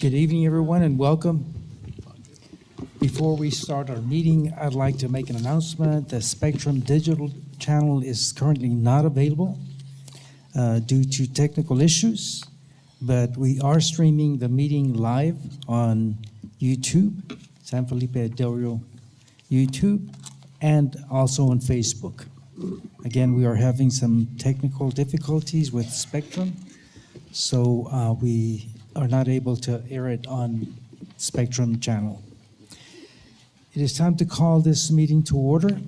Good evening, everyone, and welcome. Before we start our meeting, I'd like to make an announcement. The Spectrum Digital channel is currently not available due to technical issues, but we are streaming the meeting live on YouTube, San Felipe Del Rio YouTube, and also on Facebook. Again, we are having some technical difficulties with Spectrum, so we are not able to air it on Spectrum channel. It is time to call this meeting to order.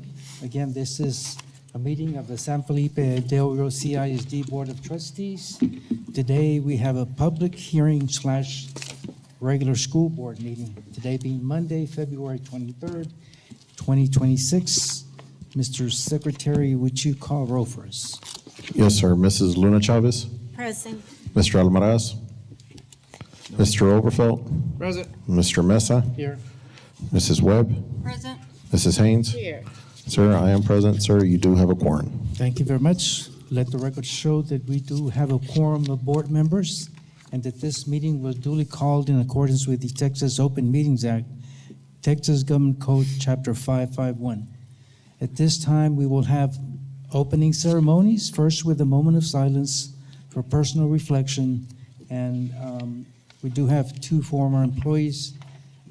Again, this is a meeting of the San Felipe Del Rio CISD Board of Trustees. Today we have a public hearing / regular school board meeting. Today being Monday, February 23rd, 2026. Mr. Secretary, would you call roll for us? Yes, sir. Mrs. Luna Chavez, Present. Mr. Almaraz, Mr. Overfelt, Present. Mr. Mesa, Here. Mrs. Webb, Present. Mrs. Haynes. Here. Sir, I am present. Sir, you do have a quorum. Thank you very much. Let the record show that we do have a quorum of board members and that this meeting was duly called in accordance with the Texas Open Meetings Act, Texas Government Code, Chapter 551. At this time, we will have opening ceremonies, first with a moment of silence for personal reflection. And we do have two former employees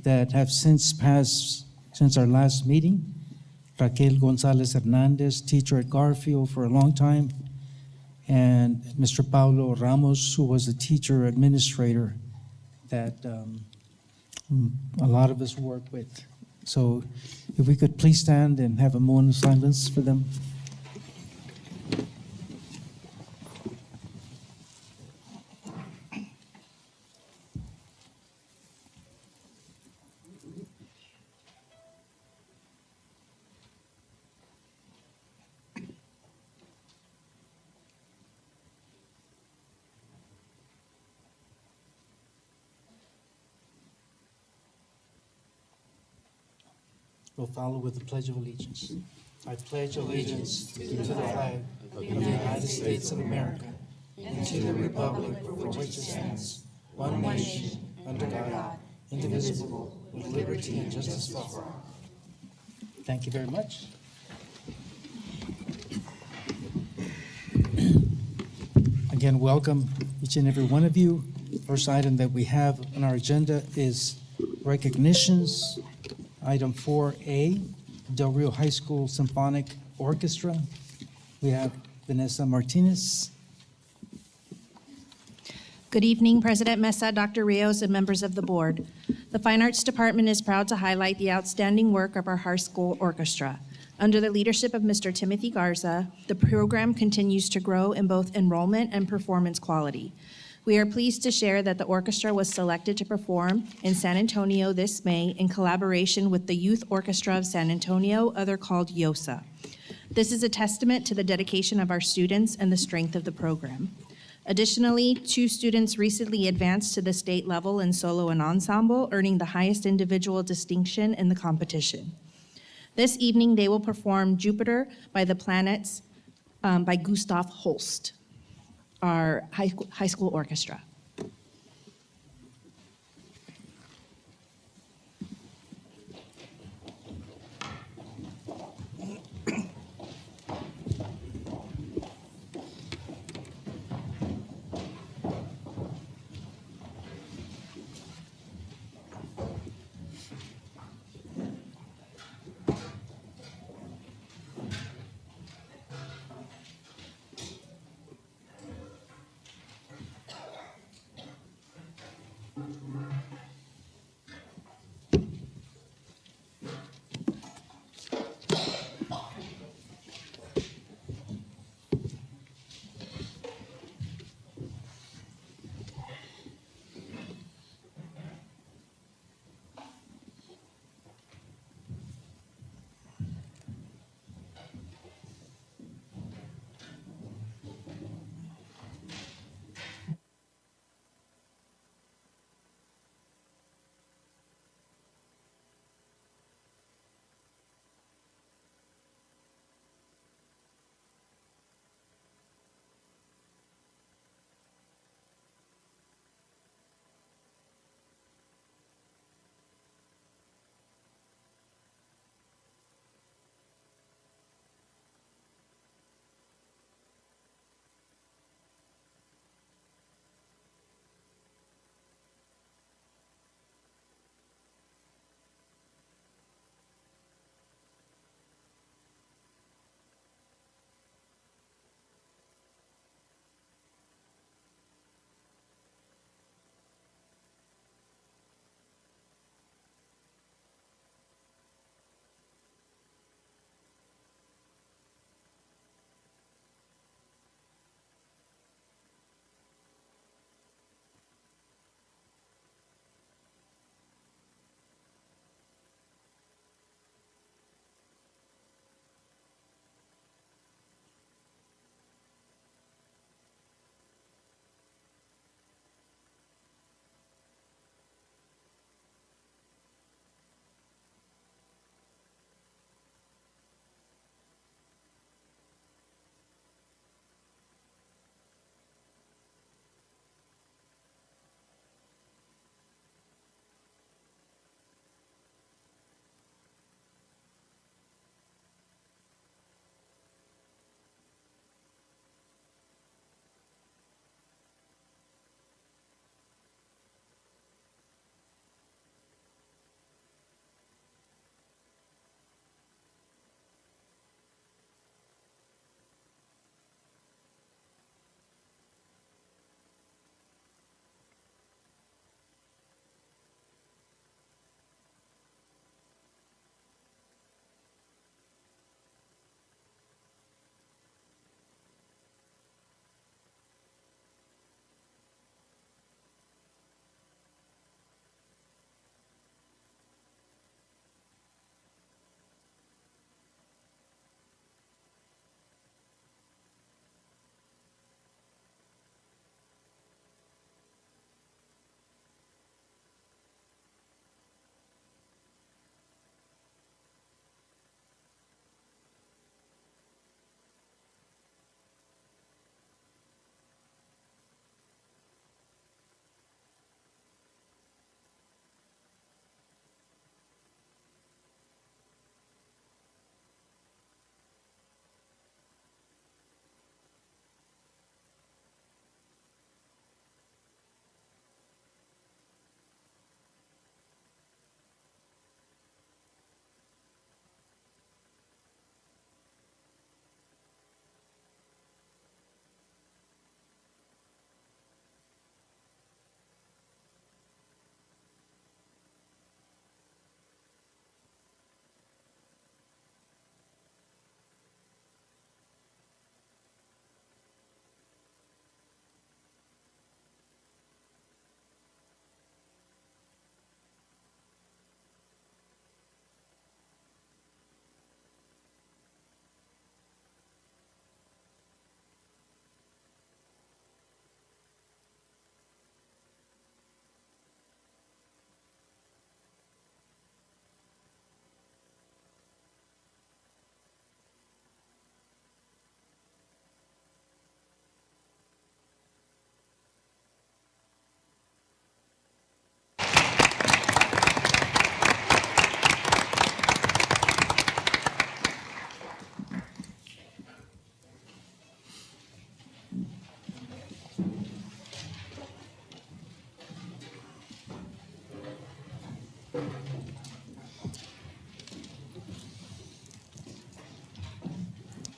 that have since passed since our last meeting. Raquel Gonzalez Hernandez, teacher at Garfield for a long time, and Mr. Paulo Ramos, who was a teacher administrator that a lot of us work with. So if we could please stand and have a moment of silence for them. We'll follow with the Pledge of Allegiance. I pledge allegiance to the flag of the United States of America and to the republic for which it stands, one nation, under God, indivisible, with liberty and justice for all. Thank you very much. Again, welcome each and every one of you. First item that we have on our agenda is recognitions. Item 4A, Del Rio High School Symphonic Orchestra. We have Vanessa Martinez. Good evening, President Mesa, Dr. Rios, and members of the board. The Fine Arts Department is proud to highlight the outstanding work of our high school orchestra. Under the leadership of Mr. Timothy Garza, the program continues to grow in both enrollment and performance quality. We are pleased to share that the orchestra was selected to perform in San Antonio this May in collaboration with the Youth Orchestra of San Antonio, other called YOSA. This is a testament to the dedication of our students and the strength of the program. Additionally, 2 students recently advanced to the state level in solo and ensemble, earning the highest individual distinction in the competition. This evening, they will perform Jupiter by the Planets by Gustav Holst, our high school orchestra.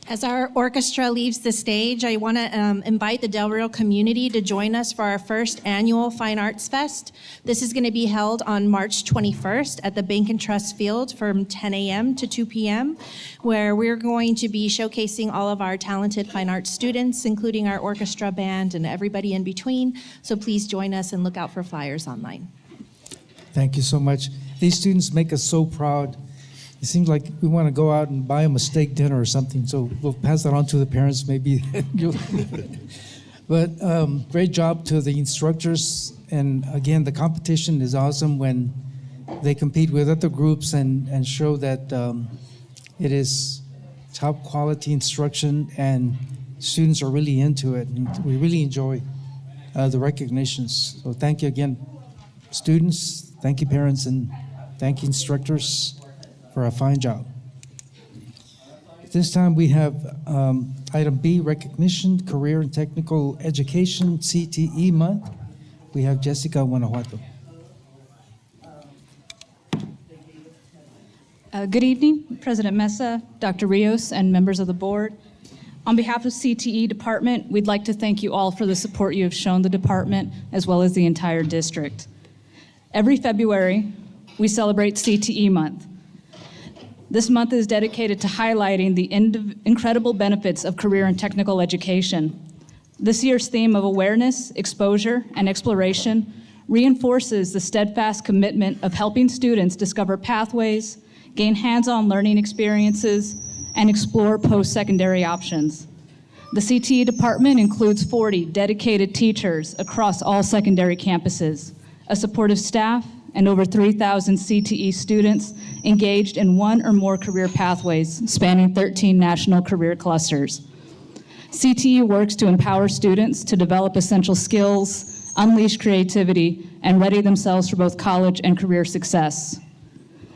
As our orchestra leaves the stage, I want to invite the Del Rio community to join us for our first annual Fine Arts Fest. This is going to be held on March 21st at the Bank and Trust Field from 10 a.m. to 2 p.m., where we're going to be showcasing all of our talented fine arts students, including our orchestra band and everybody in between. So please join us and look out for flyers online. Thank you so much. These students make us so proud. It seems like we want to go out and buy them a steak dinner or something, so we'll pass that on to the parents maybe. But great job to the instructors. And again, the competition is awesome when they compete with other groups and show that it is top quality instruction and students are really into it. And we really enjoy the recognitions. So thank you again, students. Thank you, parents, and thank you, instructors, for a fine job. This time we have item B, recognition, career and technical education, CTE month. We have Jessica Guanajuato. Good evening, President Mesa, Dr. Rios, and members of the board. On behalf of CTE Department, we'd like to thank you all for the support you have shown the department, as well as the entire district. Every February, we celebrate CTE month. This month is dedicated to highlighting the incredible benefits of career and technical education. This year's theme of awareness, exposure, and exploration reinforces the steadfast commitment of helping students discover pathways, gain hands-on learning experiences, and explore post-secondary options. The CTE department includes 40 dedicated teachers across all secondary campuses, a supportive staff, and over 3,000 CTE students engaged in one or more career pathways spanning 13 national career clusters. CTE works to empower students to develop essential skills, unleash creativity, and ready themselves for both college and career success.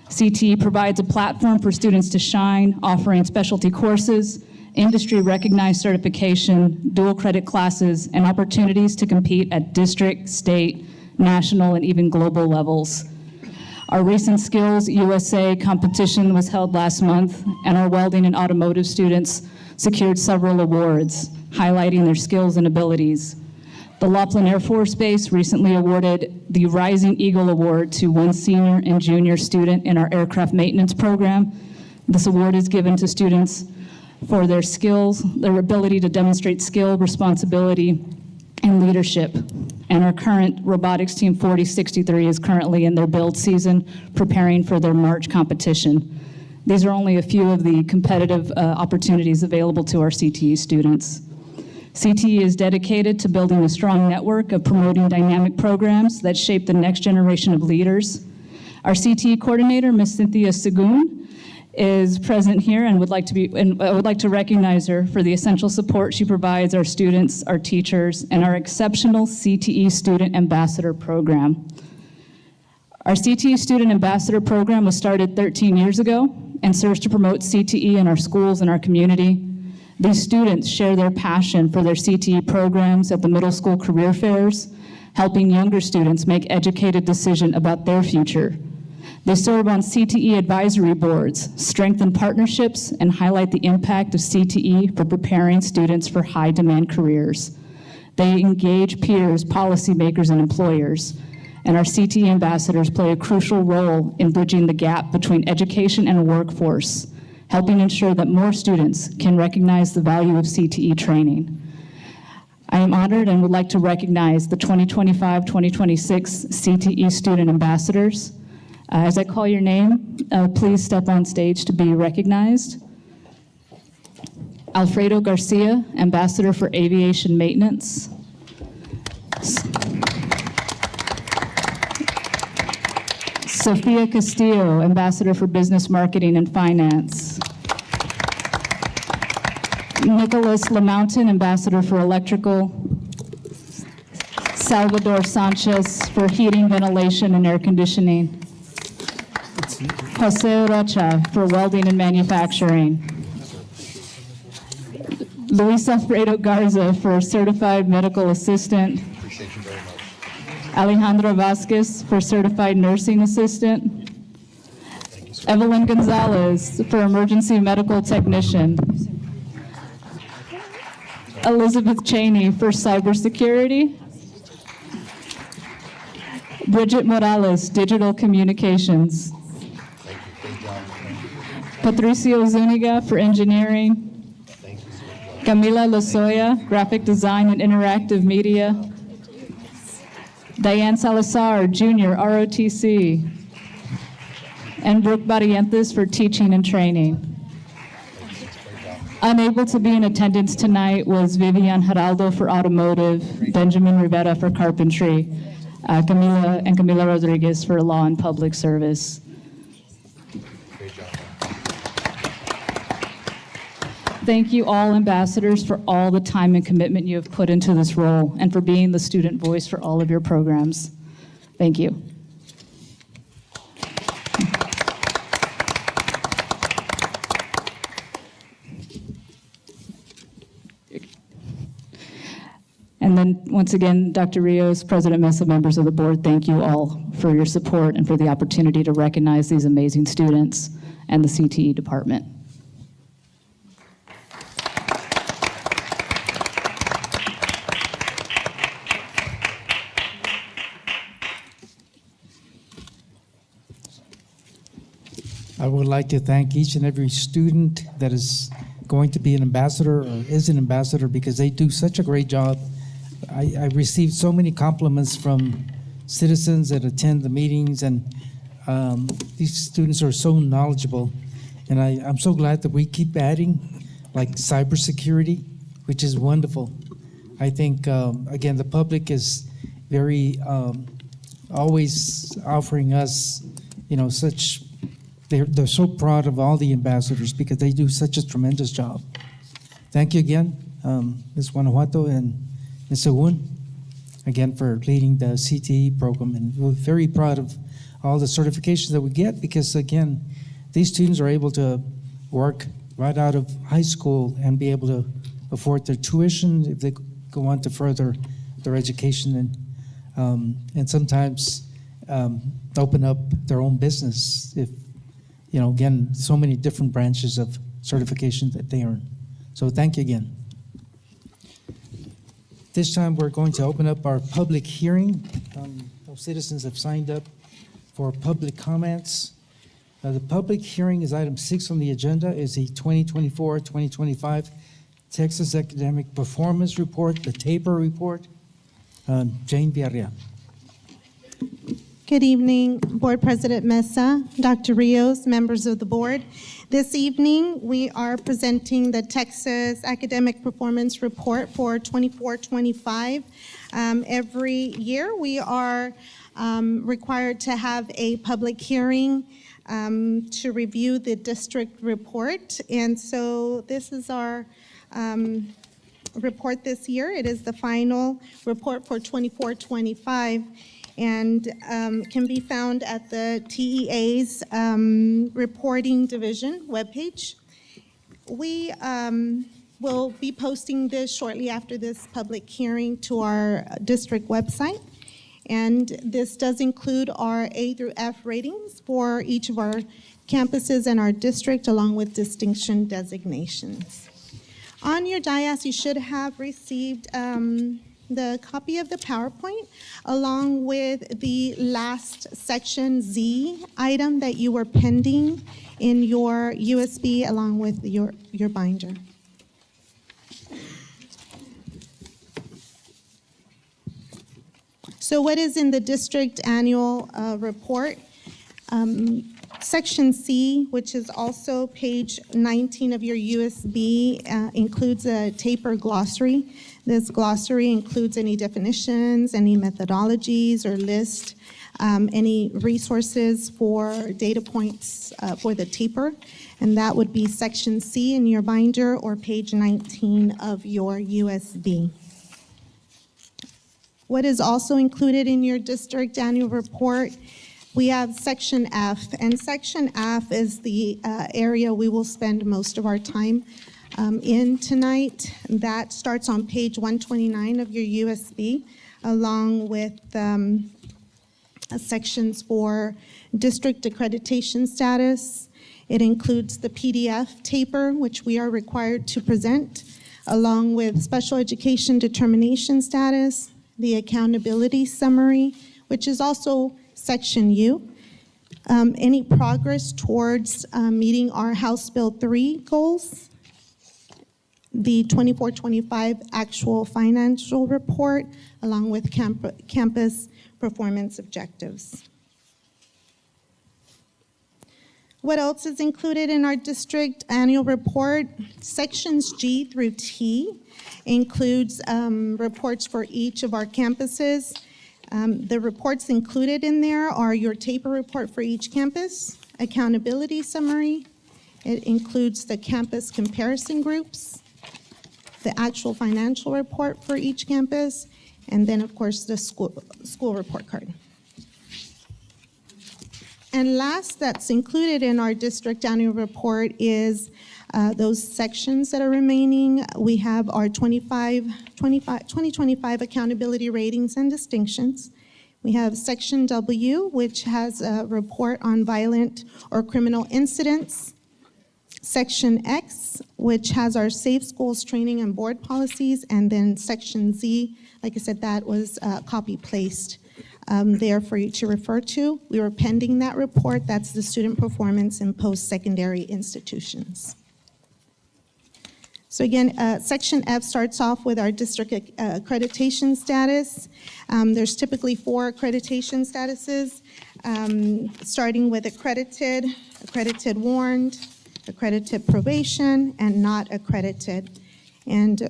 CTE provides a platform for students to shine, offering specialty courses, industry-recognized certification, dual credit classes, and opportunities to compete at district, state, national, and even global levels. Our recent Skills USA competition was held last month, and our welding and automotive students secured several awards, highlighting their skills and abilities. The Laughlin Air Force Base recently awarded the Rising Eagle Award to one senior and junior student in our aircraft maintenance program. This award is given to students for their skills, their ability to demonstrate skill, responsibility, and leadership. And our current robotics team 4063 is currently in their build season, preparing for their March competition. These are only a few of the competitive opportunities available to our CTE students. CTE is dedicated to building a strong network of promoting dynamic programs that shape the next generation of leaders. Our CTE coordinator, Ms. Cynthia Segun, is present here and I would like to recognize her for the essential support she provides our students, our teachers, and our exceptional CTE Student Ambassador Program. Our CTE Student Ambassador Program was started 13 years ago and serves to promote CTE in our schools and our community. These students share their passion for their CTE programs at the middle school career fairs, helping younger students make educated decisions about their future. They serve on CTE advisory boards, strengthen partnerships, and highlight the impact of CTE for preparing students for high-demand careers. They engage peers, policymakers, and employers, and our CTE ambassadors play a crucial role in bridging the gap between education and workforce, helping ensure that more students can recognize the value of CTE training. I am honored and would like to recognize the 2025-2026 CTE Student Ambassadors. As I call your name, please step on stage to be recognized. Alfredo Garcia, Ambassador for Aviation Maintenance. Sophia Castillo, Ambassador for Business Marketing and Finance. Nicholas LaMountain, Ambassador for Electrical. Salvador Sanchez for Heating, Ventilation, and Air Conditioning. Jose Rocha for Welding and Manufacturing. Luis Alfredo Garza for Certified Medical Assistant. Alejandra Vasquez for Certified Nursing Assistant. Evelyn Gonzalez for Emergency Medical Technician. Elizabeth Cheney for Cybersecurity. Bridget Morales, Digital Communications. Patricio Zuniga for Engineering. Camila Lozoya, Graphic Design and Interactive Media. Diane Salazar, Junior, ROTC. And Brooke Barrientos for Teaching and Training. Unable to be in attendance tonight was Vivian Geraldo for Automotive, Benjamin Rivera for Carpentry, Camila Rodriguez for Law and Public Service. Thank you all ambassadors for all the time and commitment you have put into this role and for being the student voice for all of your programs. Thank you. And then, once again, Dr. Rios, President Mesa, members of the board, thank you all for your support and for the opportunity to recognize these amazing students and the CTE department. I would like to thank each and every student that is going to be an ambassador or is an ambassador because they do such a great job. I received so many compliments from citizens that attend the meetings, and these students are so knowledgeable. And I'm so glad that we keep adding, like cybersecurity, which is wonderful. I think, again, the public is very always offering us, such. They're so proud of all the ambassadors because they do such a tremendous job. Thank you again, Ms. Guanajuato and Ms. Sehun, again for leading the CTE program. And we're very proud of all the certifications that we get because, again, these students are able to work right out of high school and be able to afford their tuition if they go on to further their education and sometimes open up their own business if, again, so many different branches of certification that they earn. So thank you again. This time we're going to open up our public hearing. Those citizens have signed up for public comments. The public hearing is item 6 on the agenda, is the 2024-2025 Texas Academic Performance Report, the TAPER report. Jane Villarreal. Good evening, Board President Mesa, Dr. Rios, members of the board. This evening, we are presenting the Texas Academic Performance Report for 24-25. Every year, we are required to have a public hearing to review the district report. And so this is our report this year. It is the final report for 24-25. And can be found at the TEA's reporting division webpage. We will be posting this shortly after this public hearing to our district website. And this does include our A through F ratings for each of our campuses and our district, along with distinction designations. On your dais, you should have received the copy of the PowerPoint, along with the last section Z item that you were pending in your USB, along with your binder. So what is in the district annual report? Section C, which is also page 19 of your USB, includes a TAPER glossary. This glossary includes any definitions, any methodologies, or list any resources for data points for the TAPER, and that would be section C in your binder or page 19 of your USB. What is also included in your district annual report? We have section F, and section F is the area we will spend most of our time in tonight. That starts on page 129 of your USB, along with sections for district accreditation status. It includes the PDF taper, which we are required to present, along with special education determination status, the accountability summary, which is also section U, any progress towards meeting our House Bill 3 goals, the 24-25 actual financial report, along with campus performance objectives. What else is included in our district annual report? Sections G through T includes reports for each of our campuses. The reports included in there are your taper report for each campus, accountability summary. It includes the campus comparison groups, the actual financial report for each campus, and then, of course, the school report card. And last, that's included in our district annual report is those sections that are remaining. We have our 2025 accountability ratings and distinctions. We have section W, which has a report on violent or criminal incidents. Section X, which has our safe schools training and board policies. And then section Z, like I said, that was copy-placed there for you to refer to. We were pending that report. That's the student performance in post-secondary institutions. So again, section F starts off with our district accreditation status. There's typically 4 accreditation statuses, starting with accredited, accredited warned, accredited probation, and not accredited. And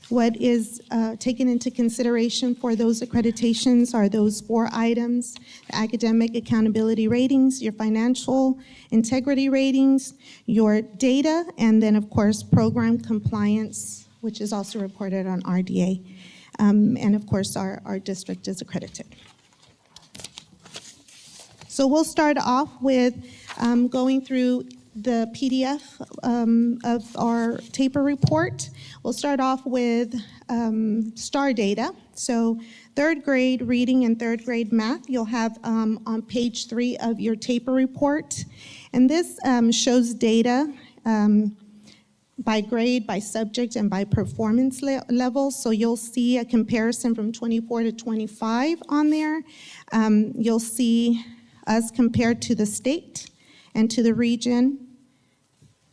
what is taken into consideration for those accreditations are those 4 items: the academic accountability ratings, your financial integrity ratings, your data, and then, of course, program compliance, which is also reported on RDA. And, of course, our district is accredited. So we'll start off with going through the PDF of our taper report. We'll start off with STAR data. So 3rd grade reading and 3rd grade math, you'll have on page 3 of your taper report. And this shows data by grade, by subject, and by performance level. So you'll see a comparison from 24 to 25 on there. You'll see us compared to the state and to the region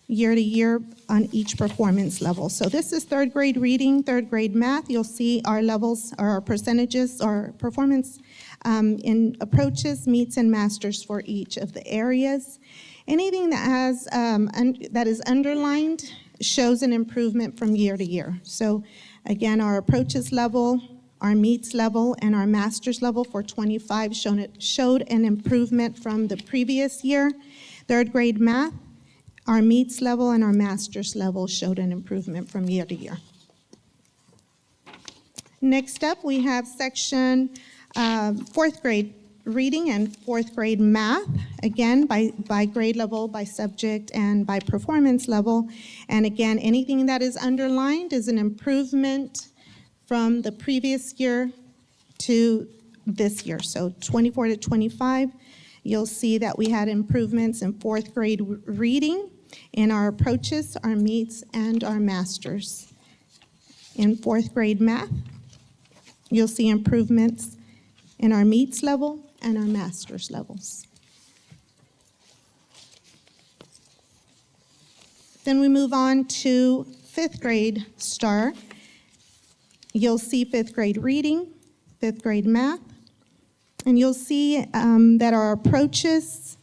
year to year on each performance level. So this is 3rd grade reading, 3rd grade math. You'll see our levels, or our percentages, or performance in approaches, meets, and masters for each of the areas. Anything that has that is underlined shows an improvement from year to year. So again, our approaches level, our meets level, and our masters level for 25 showed an improvement from the previous year. 3rd grade math, our meets level and our masters level showed an improvement from year to year. Next up, we have section 4th grade reading and 4th grade math, again, by grade level, by subject, and by performance level. And again, anything that is underlined is an improvement from the previous year to this year. So 24 to 25, you'll see that we had improvements in 4th grade reading, in our approaches, our meets, and our masters. In 4th grade math, you'll see improvements in our meets level and our masters levels. Then we move on to 5th grade STAR. You'll see 5th grade reading, 5th grade math, and you'll see that our approaches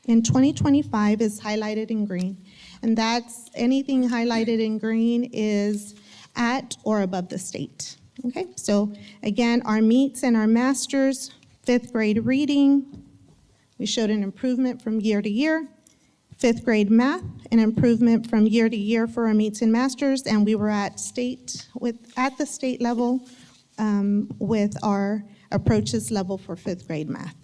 in 2025 is highlighted in green. And that's anything highlighted in green is at or above the state. Okay, so again, our meets and our masters, 5th grade reading, we showed an improvement from year to year. 5th grade math, an improvement from year to year for our meets and masters, and we were at the state level with our approaches level for 5th grade math.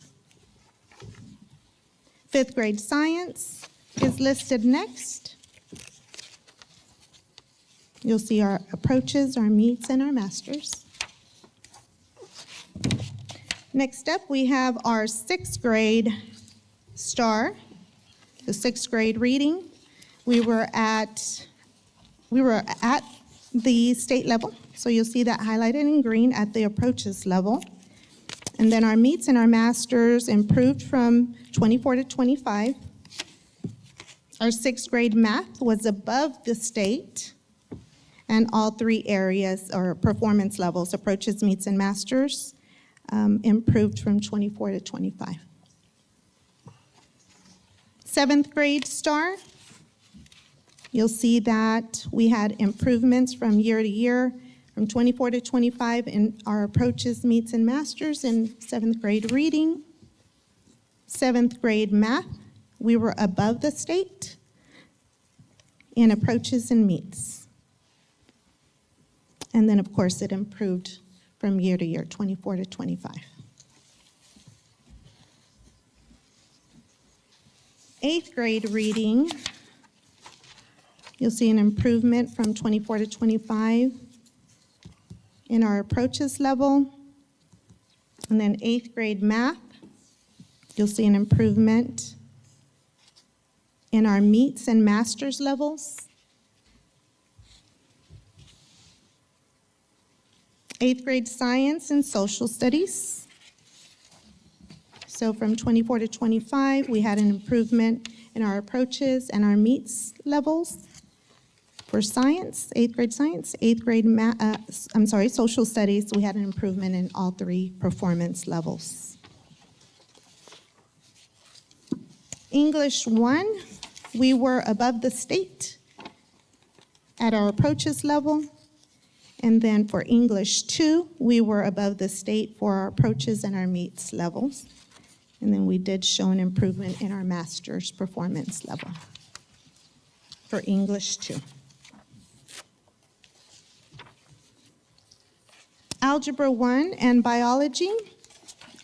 5th grade science is listed next. You'll see our approaches, our meets, and our masters. Next up, we have our sixth grade star, the sixth grade reading. We were at the state level, so you'll see that highlighted in green at the approaches level. And then our meets and our masters improved from 24 to 25. Our sixth grade math was above the state, and all three areas or performance levels, approaches, meets, and masters, improved from 24 to 25. Seventh grade star, you'll see that we had improvements from year to year, from 24 to 25 in our approaches, meets, and masters in seventh grade reading. Seventh grade math, we were above the state in approaches and meets. And then, of course, it improved from year to year, 24 to 25. Eighth grade reading, you'll see an improvement from 24 to 25 in our approaches level. And then eighth grade math, you'll see an improvement in our meets and masters levels. Eighth grade science and social studies. So from 24 to 25, we had an improvement in our approaches and our meets levels. For science, eighth grade science, social studies, we had an improvement in all three performance levels. English 1, we were above the state at our approaches level. And then for English 2, we were above the state for our approaches and our meets levels. And then we did show an improvement in our master's performance level for English 2. Algebra 1 and biology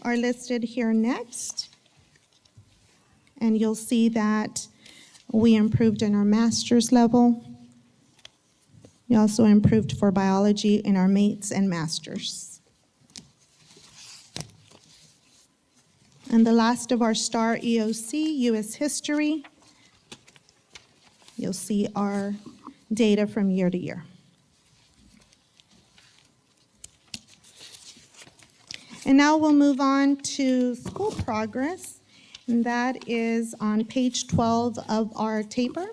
are listed here next. And you'll see that we improved in our master's level. We also improved for biology in our mates and masters. And the last of our STAR EOC, U.S. history, you'll see our data from year to year. And now we'll move on to school progress, and that is on page 12 of our taper.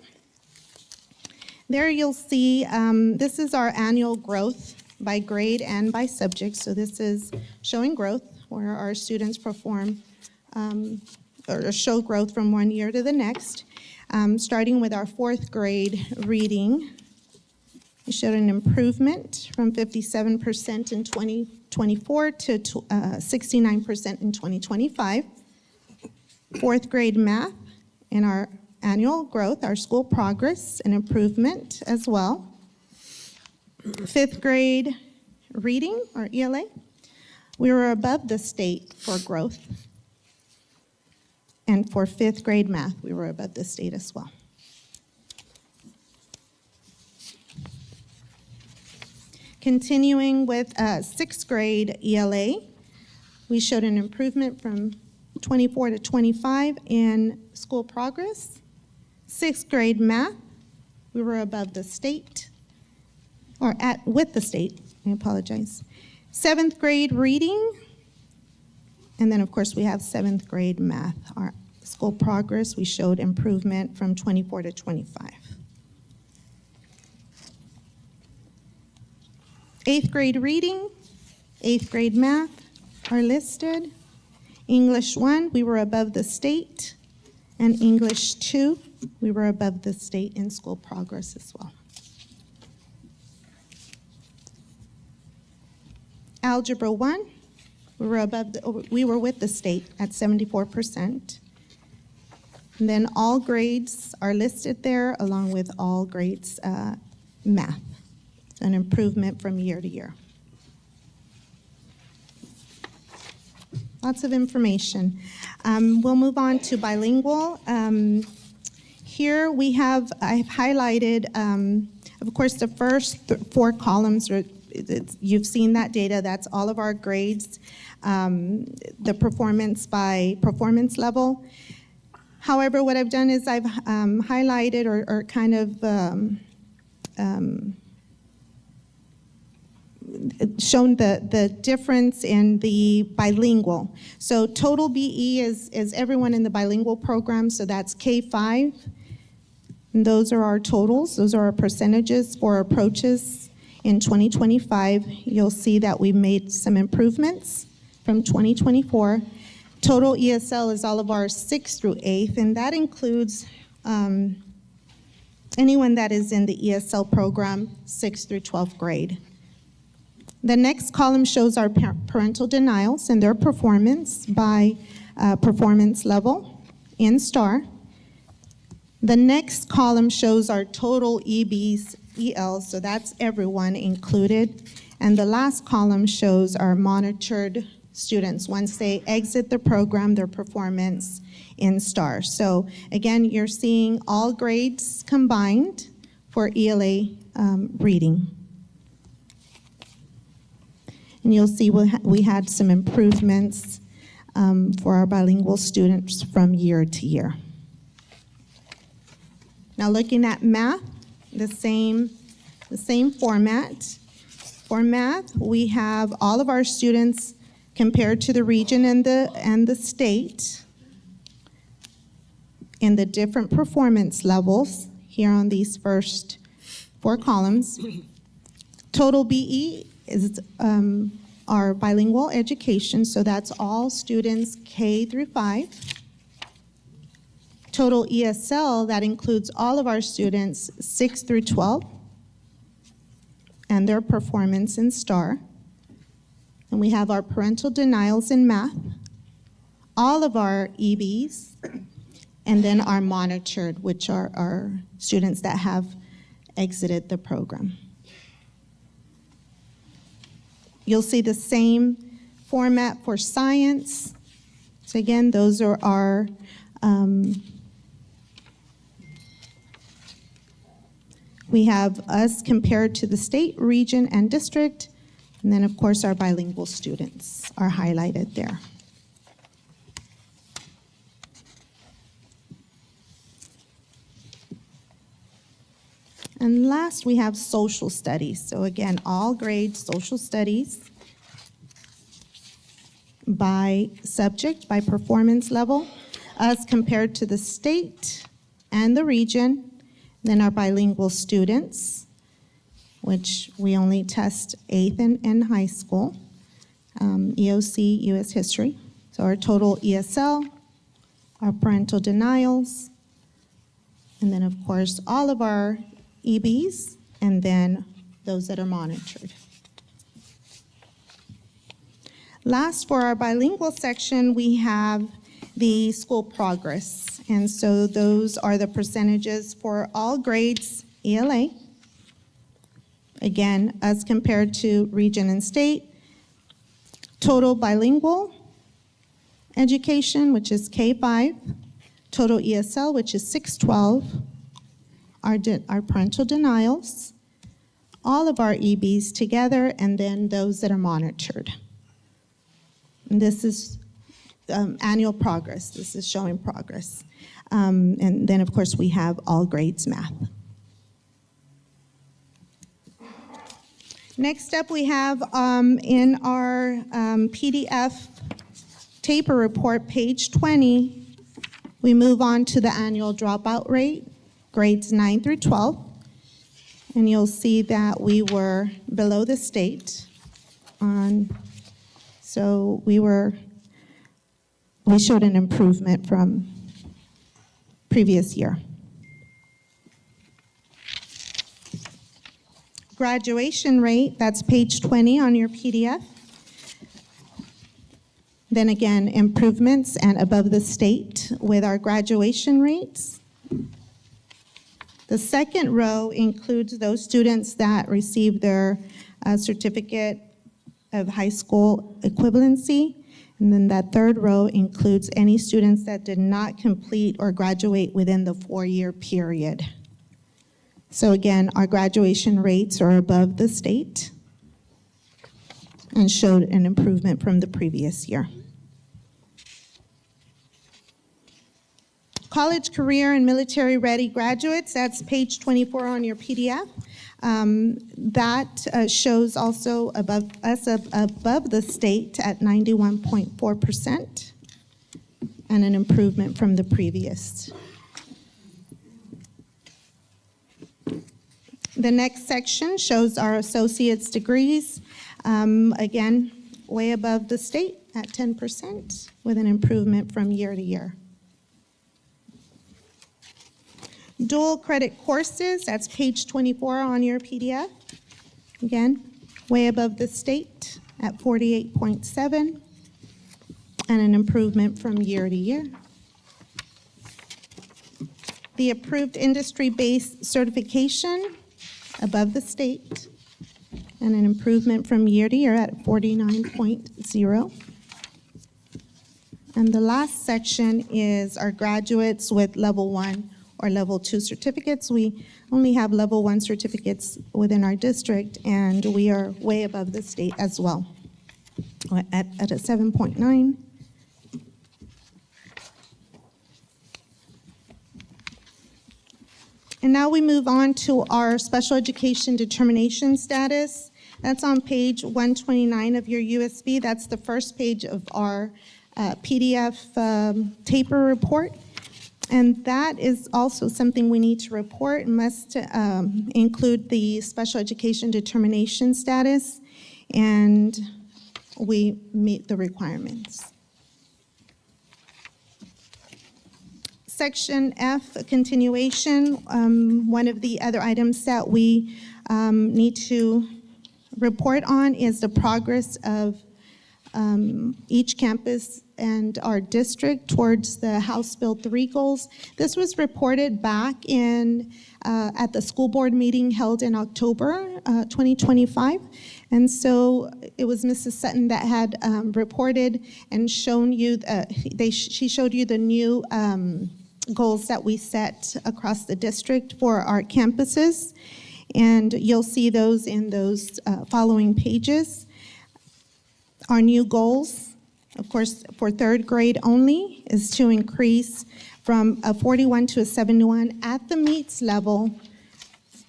There you'll see, this is our annual growth by grade and by subject. So this is showing growth, where our students perform or show growth from one year to the next. Starting with our fourth grade reading, we showed an improvement from 57% in 2024 to 69% in 2025. Fourth grade math in our annual growth, our school progress, and improvement as well. Fifth grade reading, or ELA, we were above the state for growth. And for fifth grade math, we were above the state as well. Continuing with sixth grade ELA, we showed an improvement from 24 to 25 in school progress. Sixth grade math, we were above the state, or with the state, I apologize. Seventh grade reading, and then of course we have seventh grade math. Our school progress, we showed improvement from 24 to 25. Eighth grade reading, eighth grade math are listed. English 1, we were above the state, and English 2, we were above the state in school progress as well. Algebra 1, we were with the state at 74%. And then all grades are listed there, along with all grades math, an improvement from year to year. Lots of information. We'll move on to bilingual. Here I've highlighted, of course, the first 4 columns you've seen that data. That's all of our grades, the performance by performance level. However, what I've done is I've highlighted or kind of shown the difference in the bilingual. So total BE is everyone in the bilingual program, so that's K-5. And those are our totals. Those are our percentages for approaches in 2025. You'll see that we've made some improvements from 2024. Total ESL is all of our 6th through 8th, and that includes anyone that is in the ESL program, 6th through 12th grade. The next column shows our parental denials and their performance by performance level in STAR. The next column shows our total EBs, ELs, so that's everyone included. And the last column shows our monitored students. Once they exit the program, their performance in STAR. So again, you're seeing all grades combined for ELA reading. And you'll see we had some improvements for our bilingual students from year to year. Now looking at math, the same format. For math, we have all of our students compared to the region and the state in the different performance levels here on these first 4 columns. Total BE is our bilingual education, so that's all students K through 5. Total ESL, that includes all of our students 6 through 12 and their performance in STAR. And we have our parental denials in math, all of our EBs, and then our monitored, which are our students that have exited the program. You'll see the same format for science. So again, those are our we have us compared to the state, region, and district. And then, of course, our bilingual students are highlighted there. And last, we have social studies. So again, all grades, social studies by subject, by performance level, us compared to the state and the region. Then our bilingual students, which we only test 8th and high school, EOC, U.S. history. So our total ESL, our parental denials, and then, of course, all of our EBs, and then those that are monitored. Last, for our bilingual section, we have the school progress. And so those are the percentages for all grades ELA. Again, as compared to region and state. Total bilingual education, which is K-5. Total ESL, which is 612. Our parental denials. All of our EBs together, and then those that are monitored. And this is annual progress. This is showing progress. And then, of course, we have all grades math. Next up, we have in our PDF taper report, page 20, we move on to the annual dropout rate, grades 9 through 12. And you'll see that we were below the state. So we showed an improvement from previous year. Graduation rate, that's page 20 on your PDF. Then again, improvements and above the state with our graduation rates. The second row includes those students that received their certificate of high school equivalency. And then that third row includes any students that did not complete or graduate within the 4-year period. So again, our graduation rates are above the state. and showed an improvement from the previous year. College, career, and military-ready graduates, that's page 24 on your PDF. That shows also above the state at 91.4%, and an improvement from the previous. The next section shows our associate's degrees. Again, way above the state at 10%, with an improvement from year to year. Dual credit courses, that's page 24 on your PDF. Again, way above the state at 48.7, and an improvement from year to year. The approved industry-based certification, above the state, and an improvement from year to year at 49.0. And the last section is our graduates with level 1 or level 2 certificates. We only have level 1 certificates within our district, and we are way above the state as well, at a 7.9. And now we move on to our special education determination status. That's on page 129 of your USB. That's the first page of our PDF taper report. And that is also something we need to report. It must include the special education determination status, and we meet the requirements. Section F, continuation. One of the other items that we need to report on is the progress of each campus and our district towards the House Bill 3 goals. This was reported back in at the school board meeting held in October 2025. And so it was Mrs. Sutton that had reported and shown you, she showed you the new goals that we set across the district for our campuses. And you'll see those in those following pages. Our new goals, of course, for third grade only, is to increase from a 41 to a 71 at the meets level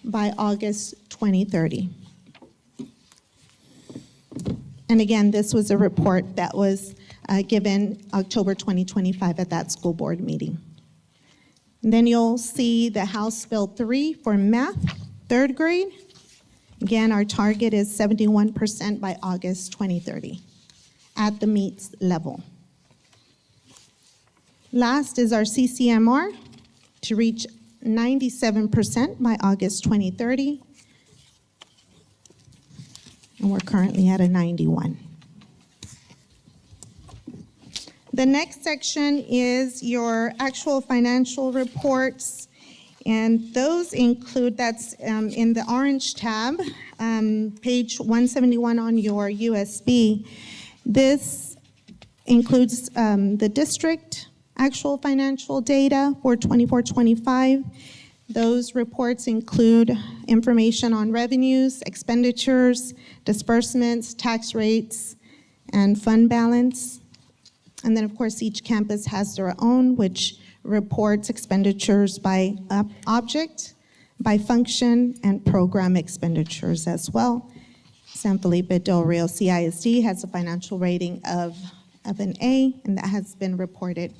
by August 2030. And again, this was a report that was given October 2025 at that school board meeting. And then you'll see the House Bill 3 for math, third grade. Again, our target is 71% by August 2030 at the meets level. Last is our CCMR to reach 97% by August 2030. And we're currently at a 91. The next section is your actual financial reports, and those include, that's in the orange tab, page 171 on your USB. This includes the district actual financial data for 24-25. Those reports include information on revenues, expenditures, disbursements, tax rates, and fund balance. And then, of course, each campus has their own, which reports expenditures by object, by function, and program expenditures as well. San Felipe Del Rio CISD has a financial rating of an A, and that has been reported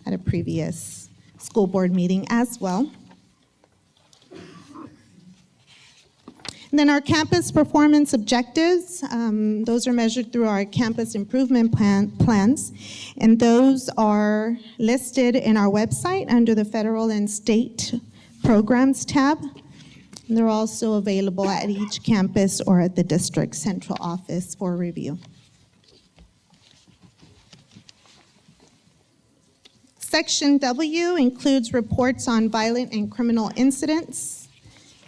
at a previous school board meeting as well. And then our campus performance objectives, those are measured through our campus improvement plans, and those are listed in our website under the federal and state programs tab. And they're also available at each campus or at the district central office for review. Section W includes reports on violent and criminal incidents.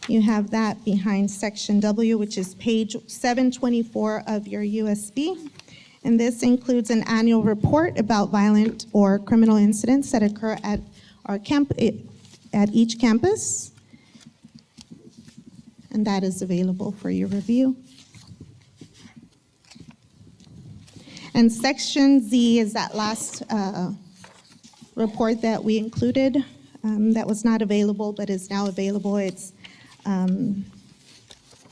You have that behind Section W, which is page 724 of your USB. And this includes an annual report about violent or criminal incidents that occur at our at each campus. And that is available for your review. And Section Z is that last report that we included that was not available but is now available. It's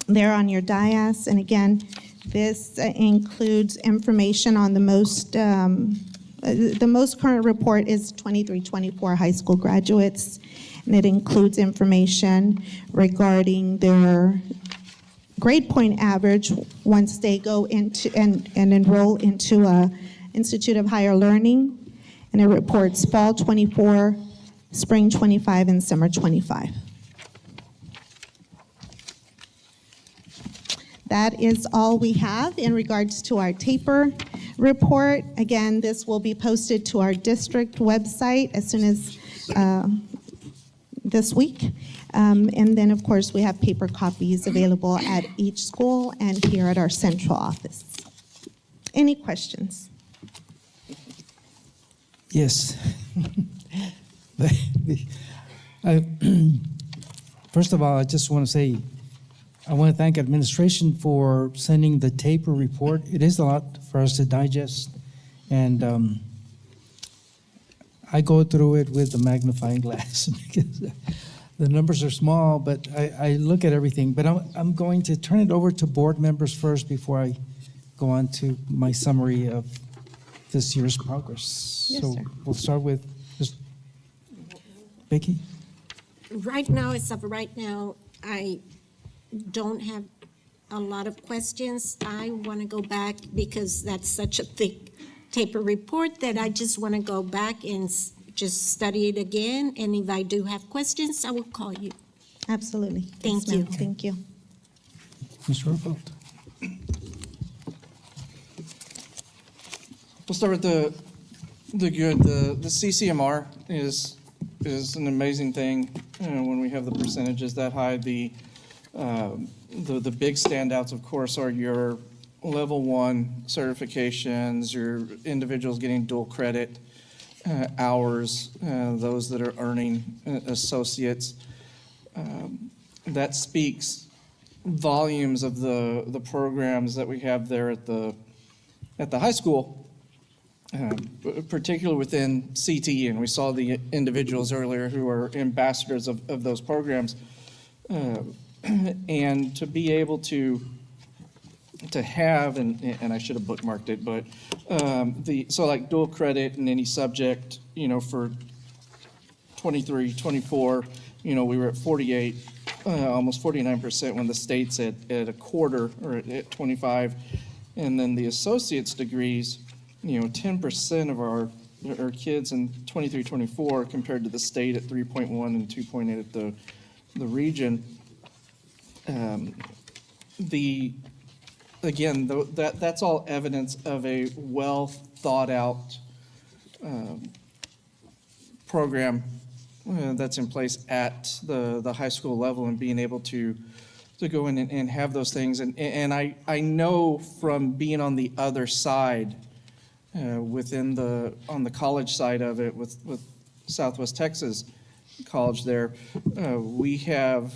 there on your dais. And again, this includes information on the most current report is 23-24 high school graduates, and it includes information regarding their grade point average once they go into and enroll into a Institute of Higher Learning, and it reports fall 24, spring 25, and summer 25. That is all we have in regards to our taper report. Again, this will be posted to our district website as soon as this week. And then, of course, we have paper copies available at each school and here at our central office. Any questions? Yes. First of all, I just want to say, I want to thank administration for sending the taper report. It is a lot for us to digest, and I go through it with a magnifying glass because the numbers are small, but I look at everything. But I'm going to turn it over to board members first before I go on to my summary of this year's progress. Yes, So sir. we'll start with Ms. Vicki. Right now, as of right now, I don't have a lot of questions. I want to go back because that's such a thick taper report that I just want to go back and just study it again. And if I do have questions, I will call you. Absolutely. Thank Yes, ma'am. you. Thank you. Mr. Rupert. We'll start with the good. The CCMR is an amazing thing. When we have the percentages that high, the big standouts, of course, are your level 1 certifications, your individuals getting dual credit hours, those that are earning associates. That speaks volumes of the programs that we have there at the high school. Particularly within CTE, and we saw the individuals earlier who are ambassadors of those programs, and to be able to have, and I should have bookmarked it, but so like dual credit in any subject, for 23, 24, we were at 48, almost 49% when the state's at a quarter or at 25, and then the associate's degrees. 10% of our kids in 23, 24 compared to the state at 3.1 and 2.8 at the region. That's all evidence of a well thought out program that's in place at the high school level, and being able to go in and have those things. And I know from being on the other side, on the college side of it with Southwest Texas College there, we have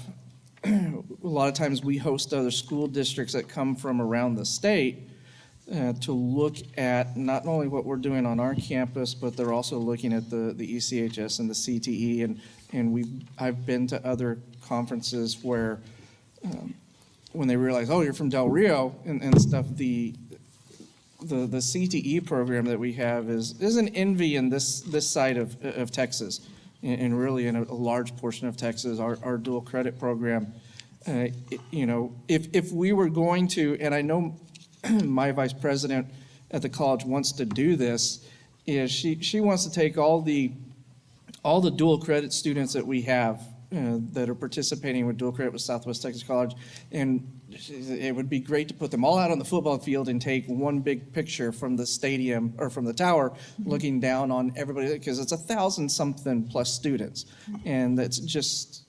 a lot of times we host other school districts that come from around the state to look at not only what we're doing on our campus, but they're also looking at the ECHS and the CTE, and I've been to other conferences where when they realize, oh, you're from Del Rio and stuff, the CTE program that we have is an envy in this side of Texas, and really in a large portion of Texas, our dual credit program. If we were going to, and I know my vice president at the college wants to do this, is she wants to take all the dual credit students that we have that are participating with dual credit with Southwest Texas College, and it would be great to put them all out on the football field and take one big picture from the stadium or from the tower, looking down on everybody, because it's 1,000-something plus students, and that's just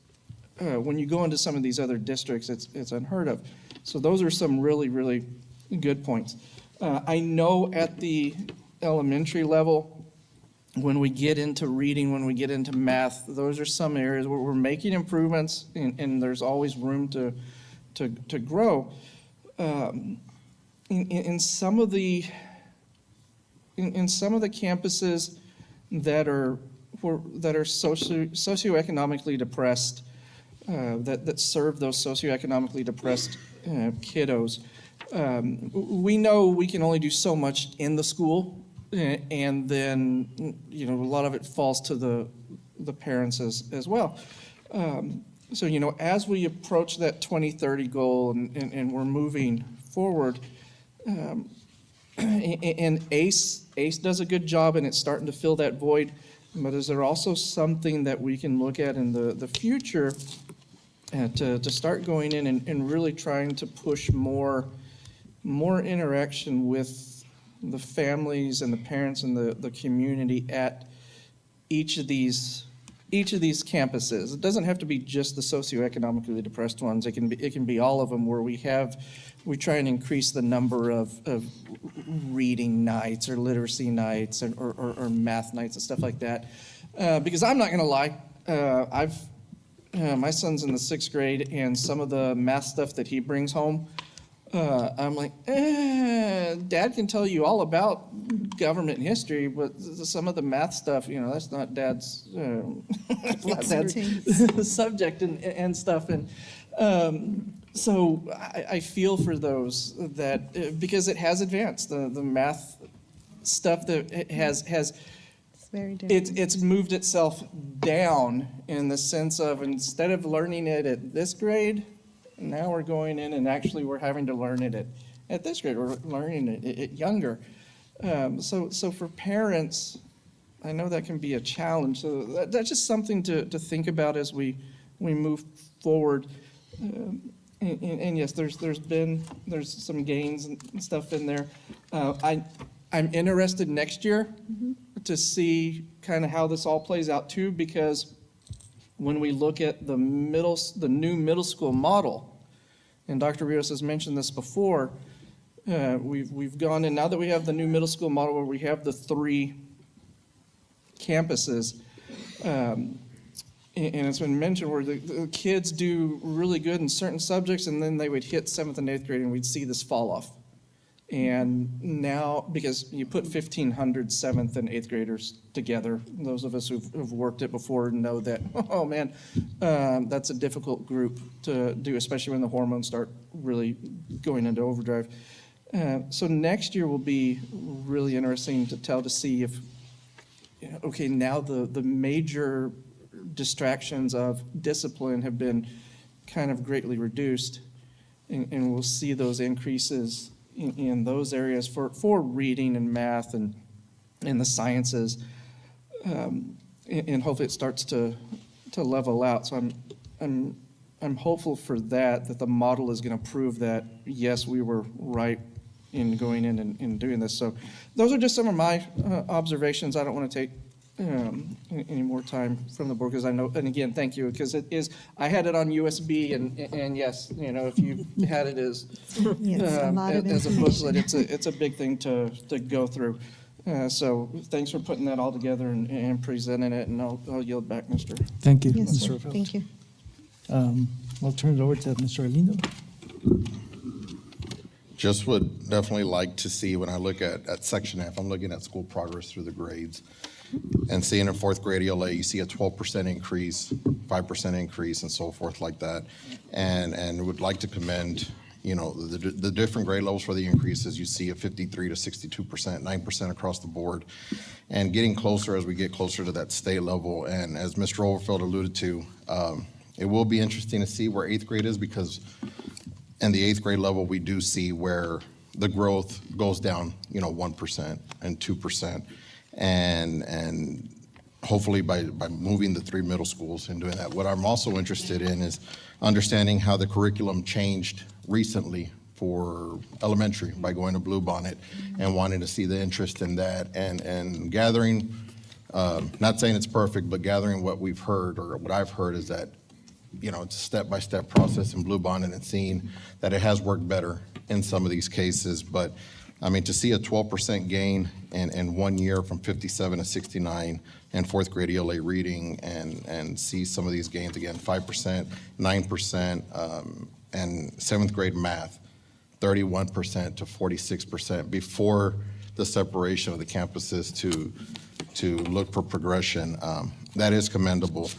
when you go into some of these other districts, it's unheard of. So those are some really, really good points. I know at the elementary level, when we get into reading, when we get into math, those are some areas where we're making improvements, and there's always room to grow. In some of the in some of the campuses that are socioeconomically depressed, that serve those socioeconomically depressed kiddos, we know we can only do so much in the school, and then, a lot of it falls to the parents as well. So, as we approach that 2030 goal and we're moving forward, and ACE does a good job, and it's starting to fill that void, but is there also something that we can look at in the future to start going in and really trying to push more interaction with the families and the parents and the community at each of these campuses? It doesn't have to be just the socioeconomically depressed ones. It can be all of them, where we try and increase the number of reading nights or literacy nights or math nights and stuff like that. Because I'm not going to lie, my son's in the 6th grade, and some of the math stuff that he brings home, I'm like, Dad can tell you all about government history, but some of the math stuff, that's not Dad's, subject and stuff. And so I feel for those that, because it has advanced, the math stuff that it has It's very different. it's moved itself down in the sense of, instead of learning it at this grade, now we're going in and actually we're having to learn it at this grade. We're learning it younger. So for parents, I know that can be a challenge. So that's just something to think about as we move forward. And yes, there's some gains and stuff in there. I'm interested next year to see kind of how this all plays out too, because when we look at the new middle school model, and Dr. Rios has mentioned this before, we've gone in, now that we have the new middle school model where we have the 3 campuses, and it's been mentioned where the kids do really good in certain subjects, and then they would hit 7th and 8th grade and we'd see this fall off. And now, because you put 1,500 7th and 8th graders together, those of us who've worked it before know that, oh man, that's a difficult group to do, especially when the hormones start really going into overdrive. So next year will be really interesting to see if, okay, now the major distractions of discipline have been kind of greatly reduced, and we'll see those increases in those areas for reading and math and the sciences, and hopefully it starts to level out. So I'm hopeful for that the model is going to prove that yes, we were right in going in and doing this. So those are just some of my observations. I don't want to take any more time from the board, because I know, and again, thank you, because it is, I had it on USB, and yes, if you had it as Yes, a lot of as a information. booklet, it's a big thing to go through. So thanks for putting that all together and presenting it, and I'll yield back, Mr. Thank you, Yes, Mr. sir. Revelle. Thank you. I'll turn it over to Mr. Alindo. Just would definitely like to see, when I look at Section F, I'm looking at school progress through the grades, and seeing in 4th grade ELA, you see a 12% increase, 5% increase, and so forth like that. And would like to commend, the different grade levels for the increases. You see a 53 to 62%, 9% across the board, and getting closer as we get closer to that state level. And as Mr. Overfield alluded to, it will be interesting to see where 8th grade is, because in the 8th grade level, we do see where the growth goes down, 1% and 2%. And hopefully by moving the 3 middle schools and doing that. What I'm also interested in is understanding how the curriculum changed recently for elementary by going to Bluebonnet, and wanting to see the interest in that, and gathering, not saying it's perfect, but gathering what we've heard, or what I've heard, is that it's a step-by-step process in Bluebonnet, and seeing that it has worked better in some of these cases. But to see a 12% gain in 1 year from 57 to 69 in 4th grade ELA reading, and see some of these gains again, 5%, 9%, and 7th grade math, 31% to 46%, before the separation of the campuses to look for progression. That is commendable.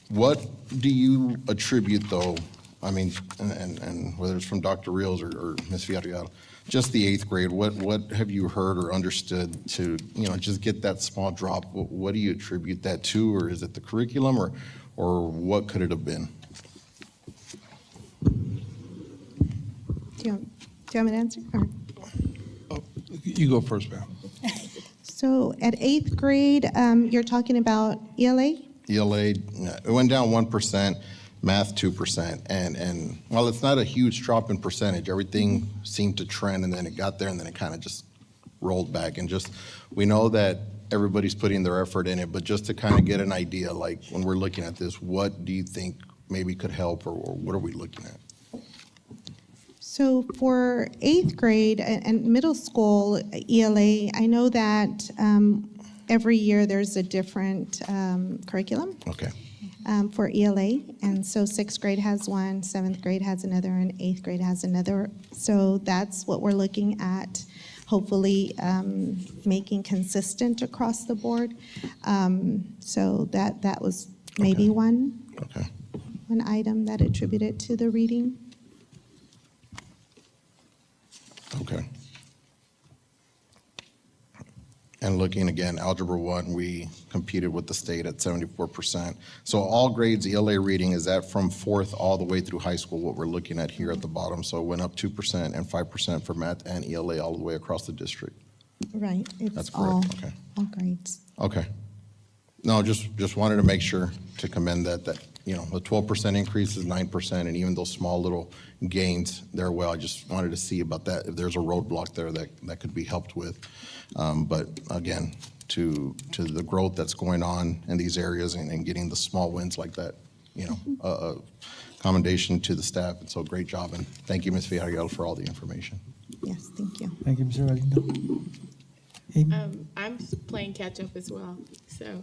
What do you attribute, though, I mean, and whether it's from Dr. Rios or Ms. Villarreal, just the eighth grade, what have you heard or understood to, just get that small drop? What do you attribute that to, or is it the curriculum, or what could it have been? Do you want me to answer? Or- You go first, ma'am. So at eighth grade, you're talking about ELA? ELA, it went down 1%, math 2%. And while it's not a huge drop in percentage, everything seemed to trend, and then it got there, and then it kind of just rolled back. And just, we know that everybody's putting their effort in it, but just to kind of get an idea, like when we're looking at this, what do you think maybe could help, or what are we looking at? So for eighth grade and middle school ELA, I know that every year there's a different curriculum Okay, for ELA. And so sixth grade has one, seventh grade has another, and eighth grade has another. So that's what we're looking at, hopefully making consistent across the board. So that was maybe one item that attributed to the reading. okay. And looking again, Algebra 1, we competed with the state at 74%. So all grades ELA reading, is that from fourth all the way through high school, what we're looking at here at the bottom? So it went up 2% and 5% for math and ELA all the way across the district. Right, That's it's correct, okay. all grades. Okay. No, just wanted to make sure to commend that the 12% increase is 9%, and even those small little gains there, well, I just wanted to see about that, if there's a roadblock there that could be helped with. But again, to the growth that's going on in these areas and getting the small wins like that, commendation to the staff, and so great job, and thank you, Ms. Villarreal, for all the information. Yes, thank you. Thank you, Mr. Galindo. Amy? I'm playing catch up as well. So,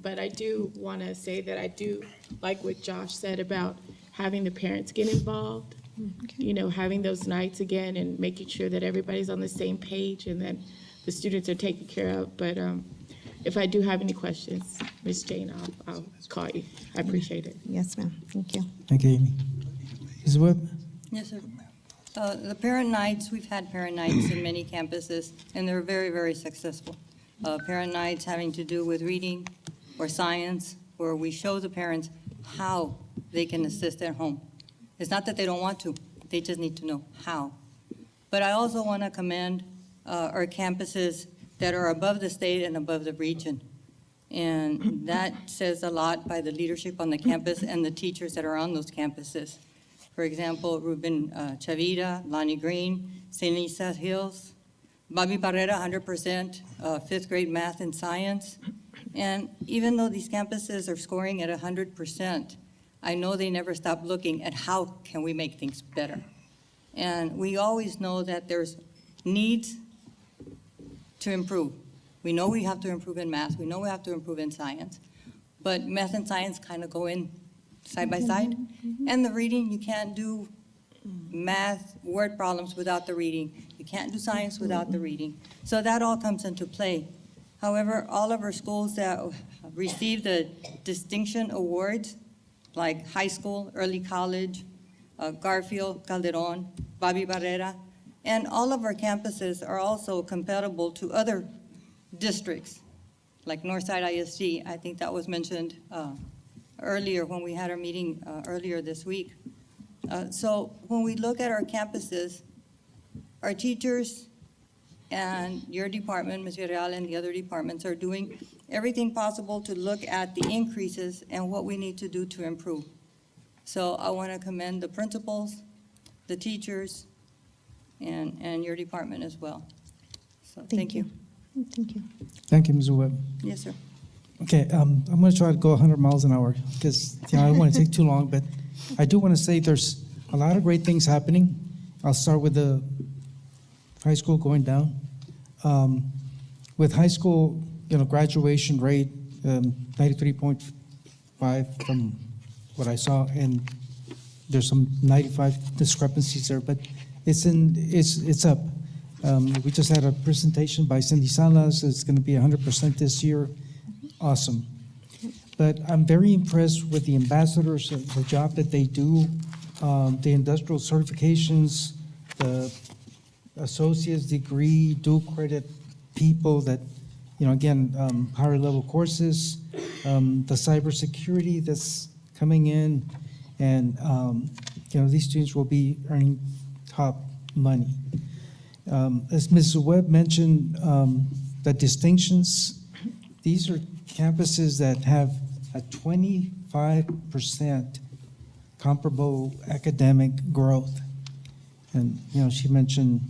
but I do want to say that I do like what Josh said about having the parents get involved. Having those nights again and making sure that everybody's on the same page and then the students are taken care of. But if I do have any questions, Ms. Jane, I'll call you. I appreciate it. Yes, ma'am, thank you. Thank you, Amy. Ms. Webb? Yes, sir. The parent nights, we've had parent nights in many campuses, and they're very, very successful. Parent nights having to do with reading or science, where we show the parents how they can assist at home. It's not that they don't want to, they just need to know how. But I also want to commend our campuses that are above the state and above the region. And that says a lot by the leadership on the campus and the teachers that are on those campuses. For example, Ruben Chavira, Lonnie Green, St. Lisa Hills, Bobby Barrera, 100%, fifth grade math and science. And even though these campuses are scoring at 100%, I know they never stop looking at how can we make things better. And we always know that there's needs to improve. We know we have to improve in math. We know we have to improve in science. But math and science kind of go in side by side. And the reading, you can't do math, word problems without the reading. You can't do science without the reading. So that all comes into play. However, all of our schools that receive the distinction awards, like high school, early college, Garfield, Calderon, Bobby Barrera, and all of our campuses are also compatible to other districts, like Northside ISD. I think that was mentioned earlier when we had our meeting earlier this week. So when we look at our campuses, our teachers and your department, Ms. Villarreal, and the other departments are doing everything possible to look at the increases and what we need to do to improve. So I want to commend the principals, the teachers, and your department as well. So thank you. Thank you. Thank you, Ms. Webb. Yes, sir. Okay, I'm going to try to go 100 miles an hour because I don't want to take too long, but I do want to say there's a lot of great things happening. I'll start with the high school going down. With high school, graduation rate, 93.5 from what I saw, and there's some 95 discrepancies there, but it's up. We just had a presentation by Cindy Salas. It's going to be 100% this year. Awesome. But I'm very impressed with the ambassadors, the job that they do, the industrial certifications, the associate's degree, dual credit people that, again, higher level courses, the cybersecurity that's coming in, and, these students will be earning top money. As Mrs. Webb mentioned, the distinctions, these are campuses that have a 25% comparable academic growth. And, she mentioned,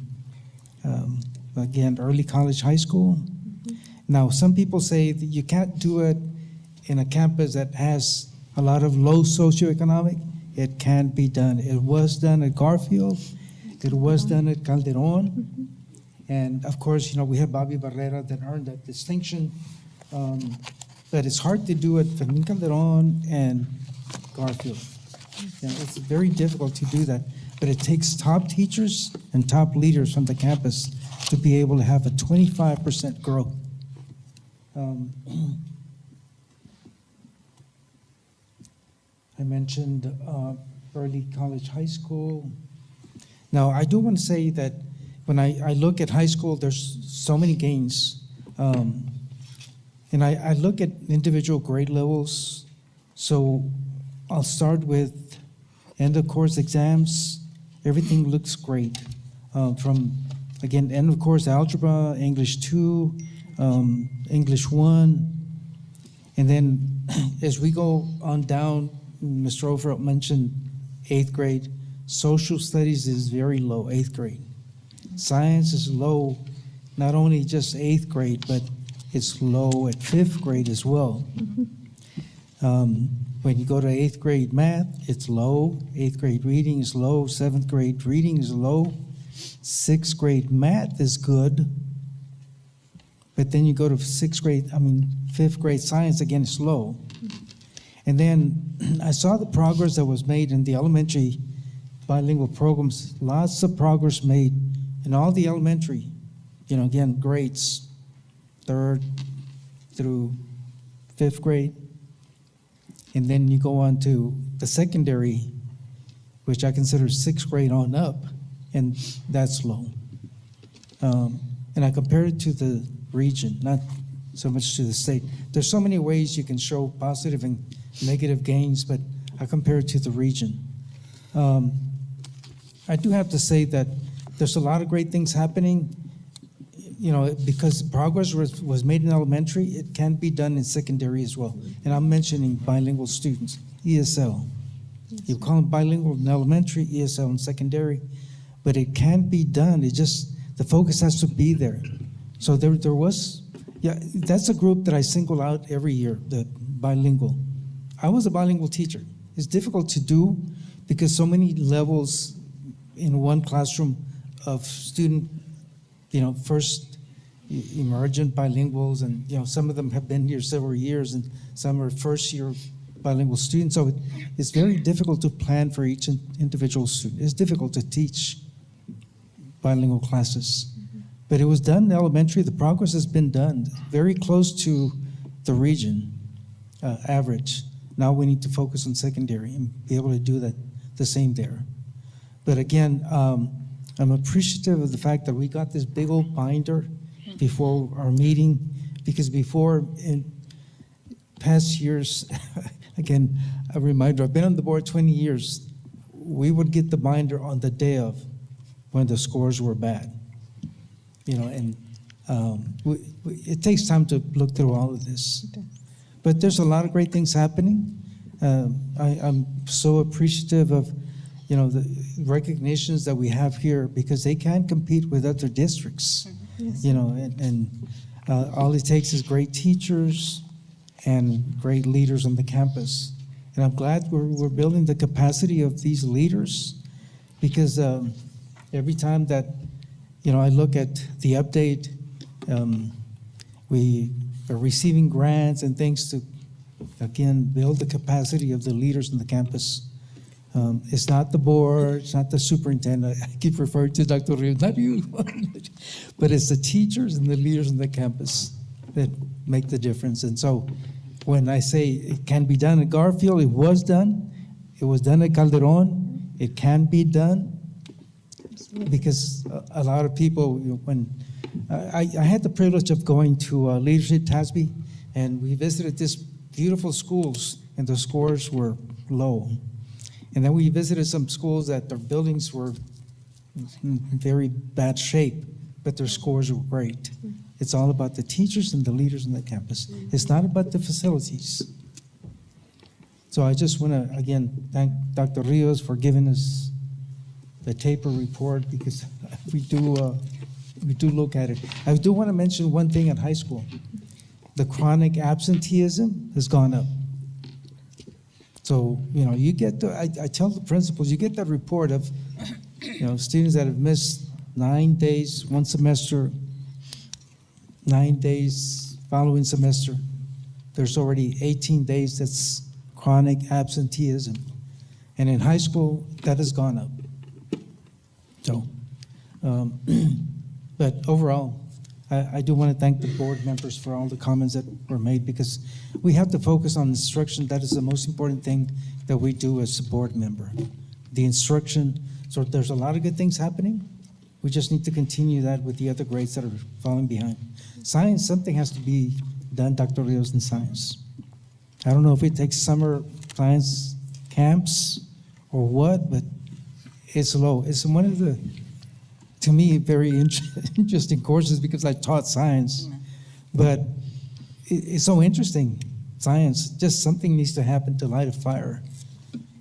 again, early college, high school. Now, some people say that you can't do it in a campus that has a lot of low socioeconomic. It can be done. It was done at Garfield. It was done at Calderon. And of course, we have Bobby Barrera that earned that distinction. But it's hard to do it for Calderon and Garfield. It's very difficult to do that. But it takes top teachers and top leaders from the campus to be able to have a 25% growth. I mentioned early college, high school. Now, I do want to say that when I look at high school, there's so many gains. And I look at individual grade levels. So I'll start with end of course exams. Everything looks great. From, again, end of course algebra, English 2, English 1. And then as we go on down, Mr. Overall mentioned 8th grade. Social studies is very low, 8th grade. Science is low, not only just 8th grade, but it's low at 5th grade as well. When you go to 8th grade math, it's low. 8th grade reading is low. 7th grade reading is low. 6th grade math is good. But then you go to 5th grade science, again, it's low. And then I saw the progress that was made in the elementary bilingual programs. Lots of progress made in all the elementary, again, grades, 3rd through 5th grade. And then you go on to the secondary, which I consider 6th grade on up, and that's low. And I compare it to the region, not so much to the state. There's so many ways you can show positive and negative gains, but I compare it to the region. I do have to say that there's a lot of great things happening. Because progress was made in elementary, it can be done in secondary as well. And I'm mentioning bilingual students, ESL. You call them bilingual in elementary, ESL in secondary, but it can be done. The focus has to be there. So there was, that's a group that I single out every year, the bilingual. I was a bilingual teacher. It's difficult to do because so many levels in one classroom of student, first emergent bilinguals, and some of them have been here several years, and some are first-year bilingual students. So it's very difficult to plan for each individual student. It's difficult to teach bilingual classes. But it was done in elementary. The progress has been done, very close to the region average. Now we need to focus on secondary and be able to do that the same there. But again, I'm appreciative of the fact that we got this big old binder before our meeting, because before, in past years, again, a reminder, I've been on the board 20 years, we would get the binder on the day of when the scores were bad. And it takes time to look through all of this. But there's a lot of great things happening. I'm so appreciative of the recognitions that we have here, because they can compete with other districts. And all it takes is great teachers and great leaders on the campus. And I'm glad we're building the capacity of these leaders, because every time that I look at the update, we are receiving grants and things to, again, build the capacity of the leaders on the campus. It's not the board, it's not the superintendent. I keep referring to Dr. Rios, not you. But it's the teachers and the leaders on the campus that make the difference. And so when I say it can be done at Garfield, it was done. It was done at Calderon. It can be done. Because a lot of people, when I had the privilege of going to Leadership TASB, and we visited these beautiful schools, and the scores were low. And then we visited some schools that their buildings were in very bad shape, but their scores were great. It's all about the teachers and the leaders on the campus. It's not about the facilities. So I just want to, again, thank Dr. Rios for giving us the taper report, because we do look at it. I do want to mention one thing at high school. The chronic absenteeism has gone up. So, you get I tell the principals, you get that report of, students that have missed 9 days one semester, 9 days following semester. There's already 18 days that's chronic absenteeism. And in high school, that has gone up. So, but overall, I do want to thank the board members for all the comments that were made, because we have to focus on instruction. That is the most important thing that we do as a board member. The instruction, so there's a lot of good things happening. We just need to continue that with the other grades that are falling behind. Science, something has to be done, Dr. Rios, in science. I don't know if it takes summer science camps or what, but it's low. It's one of the, to me, very interesting courses, because I taught science. But it's so interesting, science. Just something needs to happen to light a fire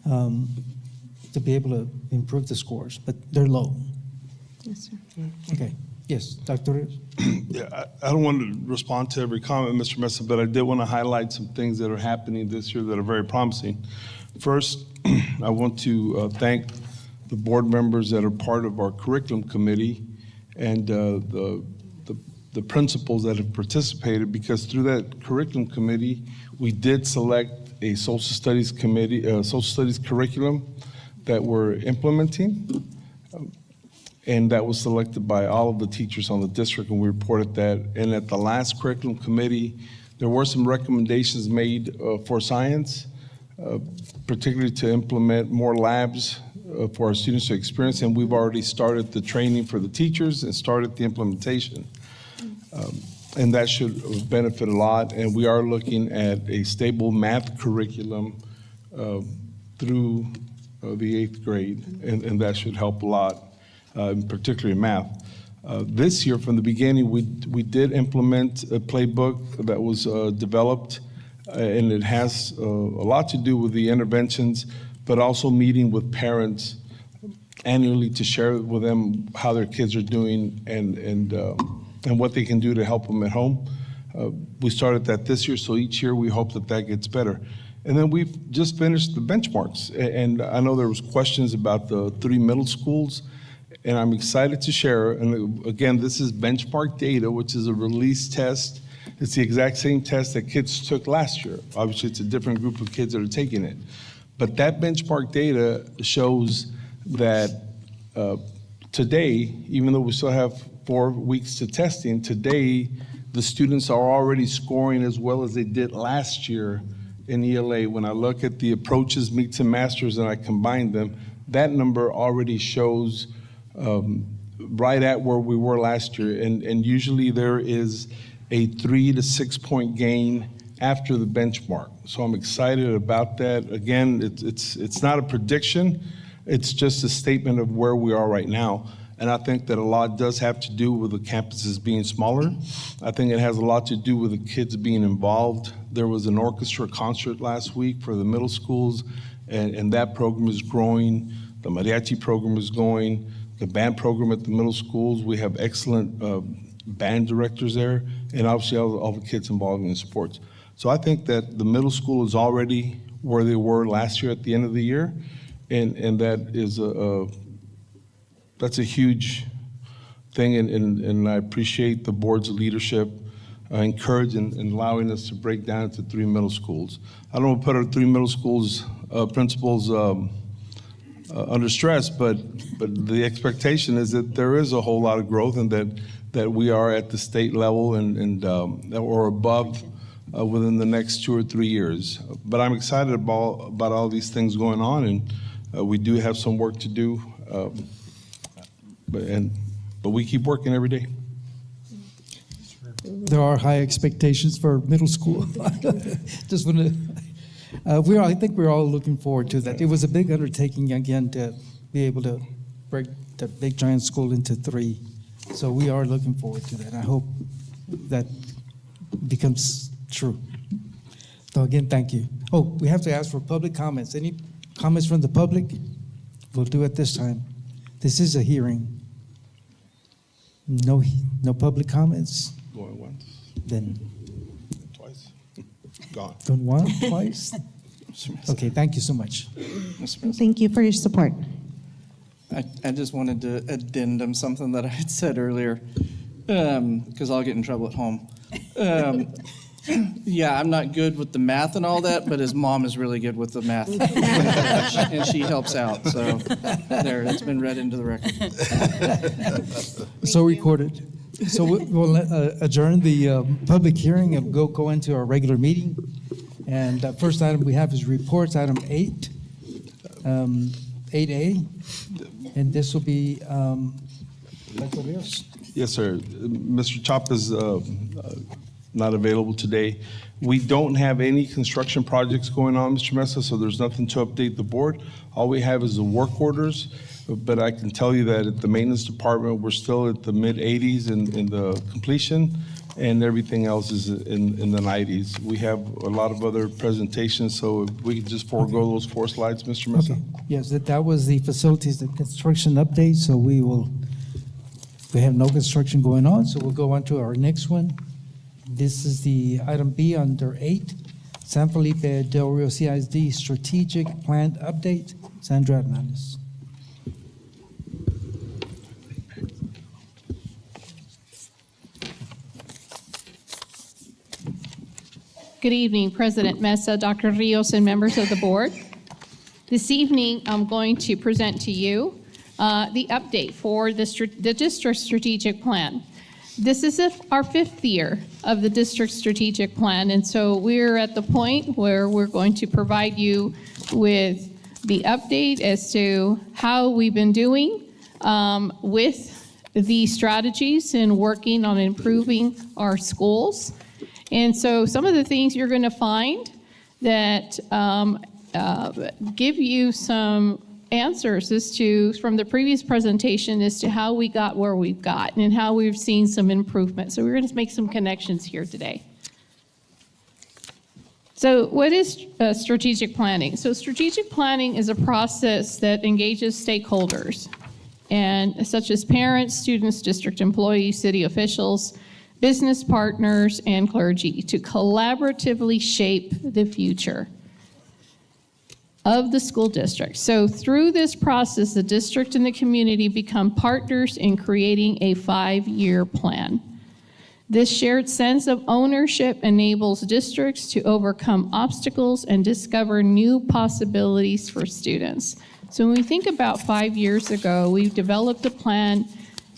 to be able to improve the scores, but they're low. Yes, sir. Okay, yes, Dr. Rios? Yeah, I don't want to respond to every comment, Mr. Mesa, but I did want to highlight some things that are happening this year that are very promising. First, I want to thank the board members that are part of our curriculum committee and the principals that have participated, because through that curriculum committee, we did select a social studies committee, social studies curriculum that we're implementing. And that was selected by all of the teachers on the district, and we reported that. And at the last curriculum committee, there were some recommendations made for science, particularly to implement more labs for our students to experience, and we've already started the training for the teachers and started the implementation. And that should benefit a lot, and we are looking at a stable math curriculum through the 8th grade, and that should help a lot. Particularly math. This year, from the beginning, we did implement a playbook that was developed, and it has a lot to do with the interventions, but also meeting with parents annually to share with them how their kids are doing and what they can do to help them at home. We started that this year, so each year we hope that that gets better. And then we've just finished the benchmarks, and I know there was questions about the 3 middle schools. And I'm excited to share, and again, this is benchmark data, which is a release test. It's the exact same test that kids took last year. Obviously, it's a different group of kids that are taking it. But that benchmark data shows that today, even though we still have 4 weeks to testing, today the students are already scoring as well as they did last year in ELA. When I look at the approaches, meets, and masters, and I combine them, that number already shows right at where we were last year, and usually there is a 3 to 6 point gain after the benchmark. So I'm excited about that. Again, it's not a prediction, it's just a statement of where we are right now. And I think that a lot does have to do with the campuses being smaller. I think it has a lot to do with the kids being involved. There was an orchestra concert last week for the middle schools, and that program is growing. The mariachi program is going. The band program at the middle schools, we have excellent band directors there, and obviously all the kids involved in sports. So I think that the middle school is already where they were last year at the end of the year, and that is that's a huge thing, and I appreciate the board's leadership, encouraging and allowing us to break down into 3 middle schools. I don't want to put our 3 middle schools principals under stress, but the expectation is that there is a whole lot of growth and that we are at the state level and or above within the next 2 or 3 years. But I'm excited about all these things going on, and we do have some work to do, but we keep working every day. There are high expectations for middle school. Just want to, I think we're all looking forward to that. It was a big undertaking again to be able to break the big giant school into 3. So we are looking forward to that. I hope that becomes true. So again, thank you. Oh, we have to ask for public comments. Any comments from the public? We'll do it this time. This is a hearing. No public comments? Going once, Then twice, gone. going once, twice? Okay, thank you so much. Mr. President. Thank you for your support. I just wanted to addendum something that I had said earlier, because I'll get in trouble at home. Yeah, I'm not good with the math and all that, but his mom is really good with the math. And she helps out, so there, it's been read into the record. So recorded. So we'll adjourn the public hearing and go into our regular meeting. And first item we have is reports, item 8, 8A. And this will be, Dr. Rios. Yes, sir. Mr. Chop is not available today. We don't have any construction projects going on, Mr. Mesa, so there's nothing to update the board. All we have is the work orders, but I can tell you that at the maintenance department, we're still at the mid-80s in the completion, and everything else is in the 90s. We have a lot of other presentations, so if we could just forego those 4 slides, Mr. Mesa. Okay, yes, that was the facilities and construction update, so we have no construction going on, so we'll go on to our next one. This is the item B under 8, San Felipe Del Rio CISD Strategic Plan Update. Sandra Hernandez. Good evening, President Mesa, Dr. Rios, and members of the board. This evening, I'm going to present to you the update for the district strategic plan. This is our 5th year of the district strategic plan, and so we're at the point where we're going to provide you with the update as to how we've been doing with the strategies and working on improving our schools. And so some of the things you're going to find that give you some answers from the previous presentation as to how we got where we've gotten and how we've seen some improvement. So we're going to make some connections here today. So what is strategic planning? So strategic planning is a process that engages stakeholders, and such as parents, students, district employees, city officials, business partners, and clergy to collaboratively shape the future of the school district. So through this process, the district and the community become partners in creating a 5-year plan. This shared sense of ownership enables districts to overcome obstacles and discover new possibilities for students. So when we think about 5 years ago, we developed a plan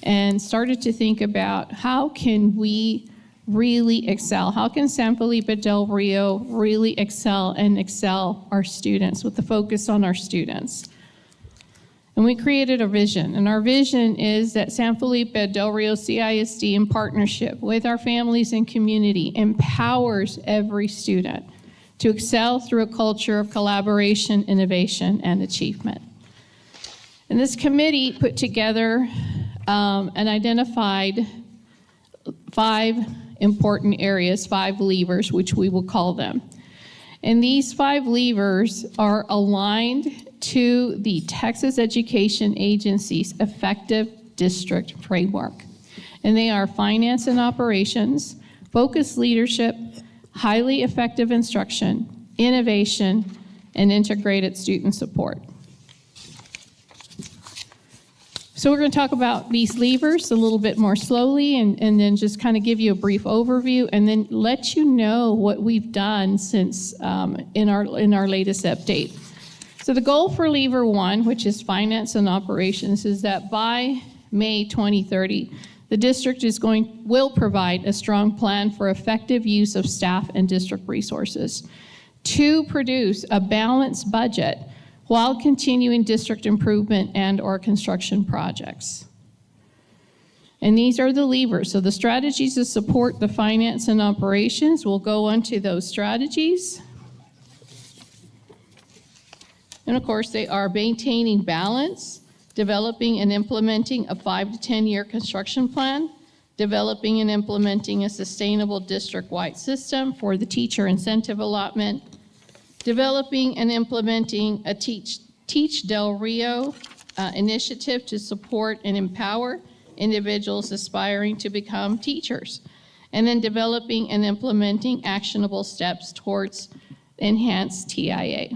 and started to think about how can we really excel? How can San Felipe Del Rio really excel and excel our students with the focus on our students? And we created a vision, and our vision is that San Felipe Del Rio CISD, in partnership with our families and community, empowers every student to excel through a culture of collaboration, innovation, and achievement. And this committee put together and identified 5 important areas, 5 levers, which we will call them. And these 5 levers are aligned to the Texas Education Agency's effective district framework. And they are finance and operations, focused leadership, highly effective instruction, innovation, and integrated student support. So we're going to talk about these levers a little bit more slowly and then just kind of give you a brief overview and then let you know what we've done since in our latest update. So the goal for Lever 1, which is finance and operations, is that by May 2030, the district will provide a strong plan for effective use of staff and district resources to produce a balanced budget while continuing district improvement and/or construction projects. And these are the levers. So the strategies to support the finance and operations, we'll go onto those strategies. And of course, they are maintaining balance, developing and implementing a 5 to 10-year construction plan, developing and implementing a sustainable district-wide system for the teacher incentive allotment, developing and implementing a Teach Del Rio initiative to support and empower individuals aspiring to become teachers, and then developing and implementing actionable steps towards enhanced TIA.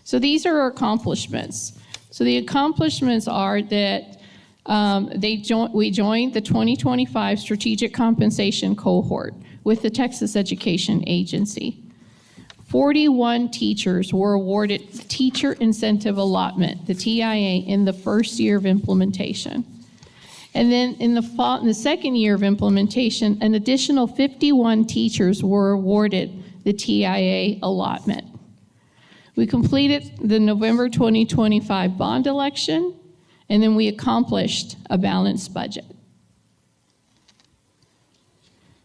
So these are our accomplishments. So the accomplishments are that we joined the 2025 Strategic Compensation Cohort with the Texas Education Agency. 41 teachers were awarded Teacher Incentive Allotment, the TIA, in the first year of implementation. And then in the second year of implementation, an additional 51 teachers were awarded the TIA allotment. We completed the November 2025 bond election, and then we accomplished a balanced budget.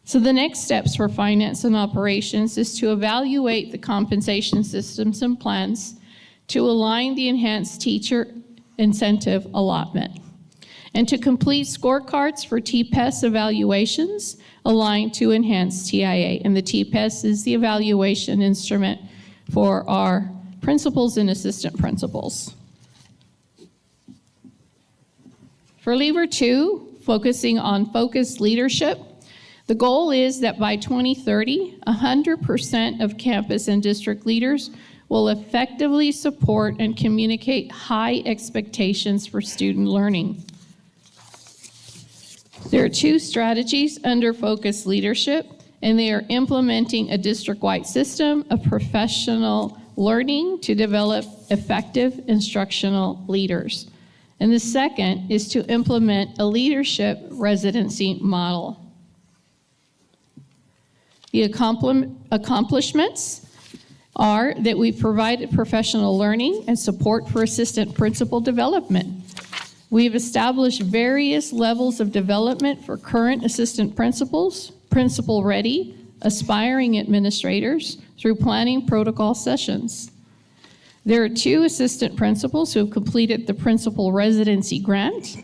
So the next steps for finance and operations is to evaluate the compensation systems and plans to align the enhanced teacher incentive allotment, and to complete scorecards for TPES evaluations aligned to enhanced TIA. And the TPES is the evaluation instrument for our principals and assistant principals. For Lever 2, focusing on focused leadership, the goal is that by 2030, 100% of campus and district leaders will effectively support and communicate high expectations for student learning. There are 2 strategies under focused leadership, and they are implementing a district-wide system of professional learning to develop effective instructional leaders. And the second is to implement a leadership residency model. The accomplishments are that we provided professional learning and support for assistant principal development. We've established various levels of development for current assistant principals, principal-ready, aspiring administrators through planning protocol sessions. There are 2 assistant principals who have completed the principal residency grant,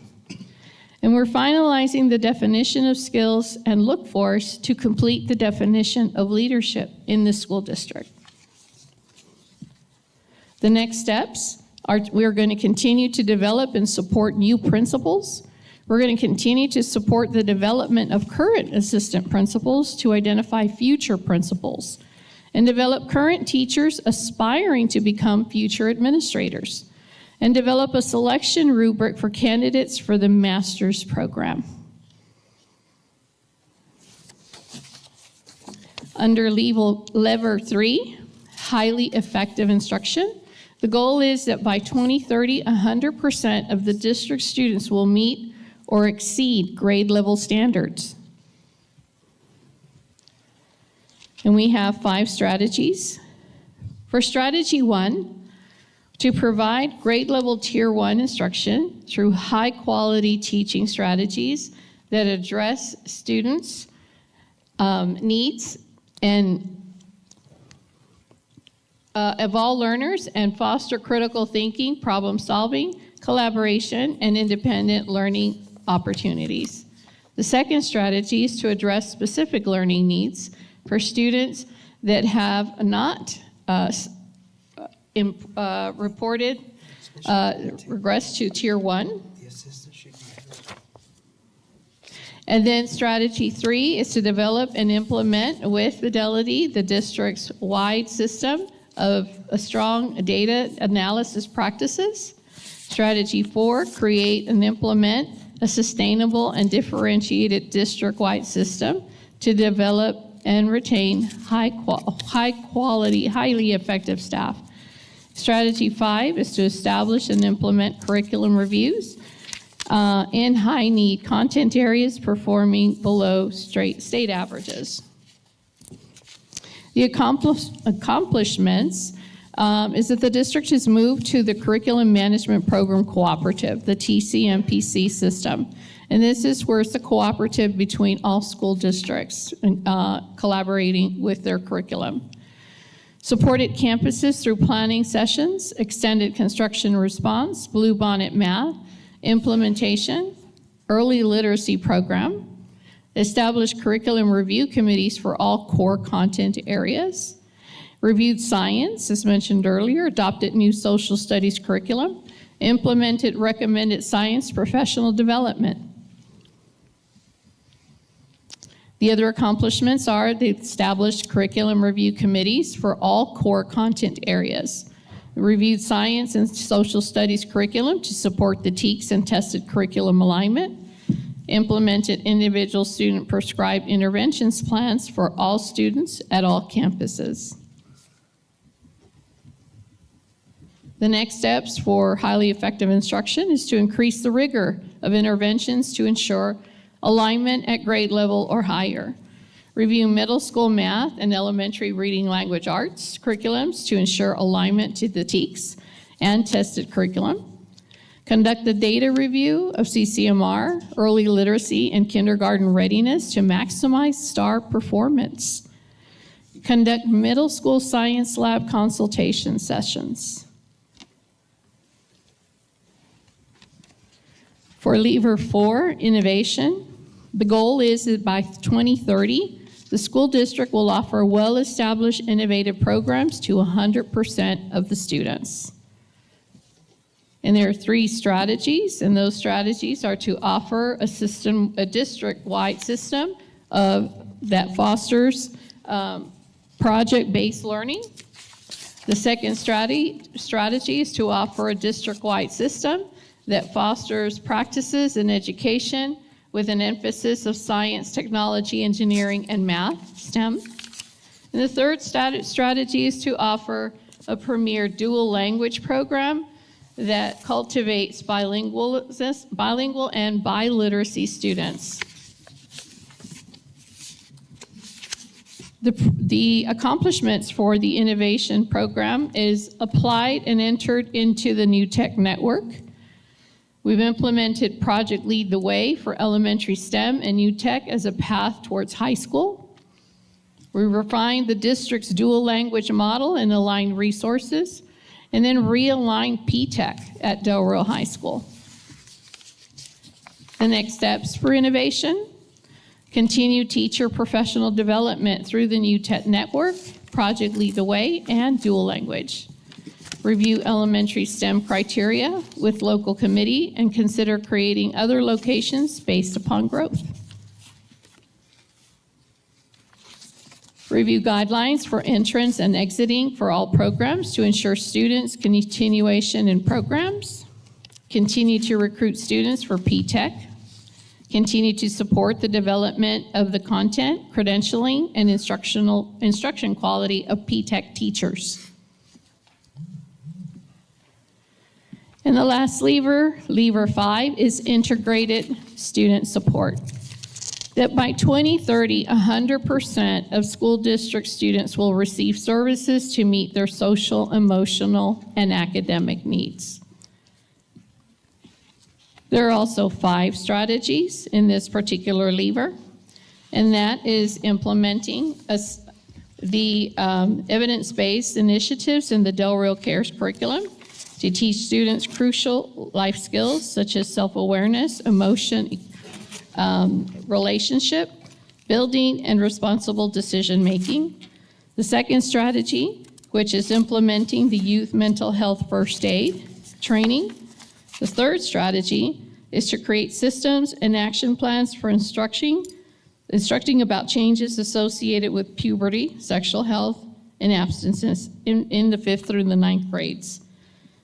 and we're finalizing the definition of skills and look-fors to complete the definition of leadership in the school district. The next steps are we're going to continue to develop and support new principals. We're going to continue to support the development of current assistant principals to identify future principals, and develop current teachers aspiring to become future administrators, and develop a selection rubric for candidates for the master's program. Under Lever 3, highly effective instruction, the goal is that by 2030, 100% of the district students will meet or exceed grade level standards. And we have 5 strategies. For strategy 1, to provide grade level tier 1 instruction through high quality teaching strategies that address students' needs and of all learners and foster critical thinking, problem solving, collaboration, and independent learning opportunities. The second strategy is to address specific learning needs for students that have not reported regress to tier 1. And then strategy 3 is to develop and implement with Fidelity the district's wide system of a strong data analysis practices. Strategy 4, create and implement a sustainable and differentiated district-wide system to develop and retain high quality, highly effective staff. Strategy 5 is to establish and implement curriculum reviews in high-need content areas performing below state averages. The accomplishments is that the district has moved to the Curriculum Management Program Cooperative, the TCMPC system. And this is where it's a cooperative between all school districts collaborating with their curriculum. Supported campuses through planning sessions, extended construction response, Bluebonnet math, implementation, early literacy program, established curriculum review committees for all core content areas, reviewed science, as mentioned earlier, adopted new social studies curriculum, implemented recommended science professional development. The other accomplishments are the established curriculum review committees for all core content areas, reviewed science and social studies curriculum to support the TEKS and tested curriculum alignment, implemented individual student prescribed interventions plans for all students at all campuses. The next steps for highly effective instruction is to increase the rigor of interventions to ensure alignment at grade level or higher. Review middle school math and elementary reading language arts curriculums to ensure alignment to the TEKS and tested curriculum. Conduct a data review of CCMR, early literacy, and kindergarten readiness to maximize STAR performance. Conduct middle school science lab consultation sessions. For Lever 4, innovation, the goal is that by 2030, the school district will offer well-established innovative programs to 100% of the students. And there are 3 strategies, and those strategies are to offer a district-wide system that fosters project-based learning. The second strategy is to offer a district-wide system that fosters practices in education with an emphasis of science, technology, engineering, and math, STEM. And the third strategy is to offer a premier dual language program that cultivates bilingual and biliteracy students. The accomplishments for the innovation program is applied and entered into the New Tech Network. We've implemented Project Lead the Way for elementary STEM and New Tech as a path towards high school. We refined the district's dual language model and aligned resources, and then realigned P-TECH at Del Rio High School. The next steps for innovation: continue teacher professional development through the New Tech Network, Project Lead the Way, and dual language. Review elementary STEM criteria with local committee and consider creating other locations based upon growth. Review guidelines for entrance and exiting for all programs to ensure students' continuation in programs. Continue to recruit students for P-TECH. Continue to support the development of the content, credentialing, and instruction quality of P-TECH teachers. And the last lever 5, is integrated student support. That by 2030, 100% of school district students will receive services to meet their social, emotional, and academic needs. There are also 5 strategies in this particular lever, and that is implementing the evidence-based initiatives in the Del Rio Cares curriculum to teach students crucial life skills such as self-awareness, emotion, relationship, building, and responsible decision-making. The second strategy, which is implementing the youth mental health first aid training. The third strategy is to create systems and action plans for instructing about changes associated with puberty, sexual health, and abstinence in the 5th through the 9th grades.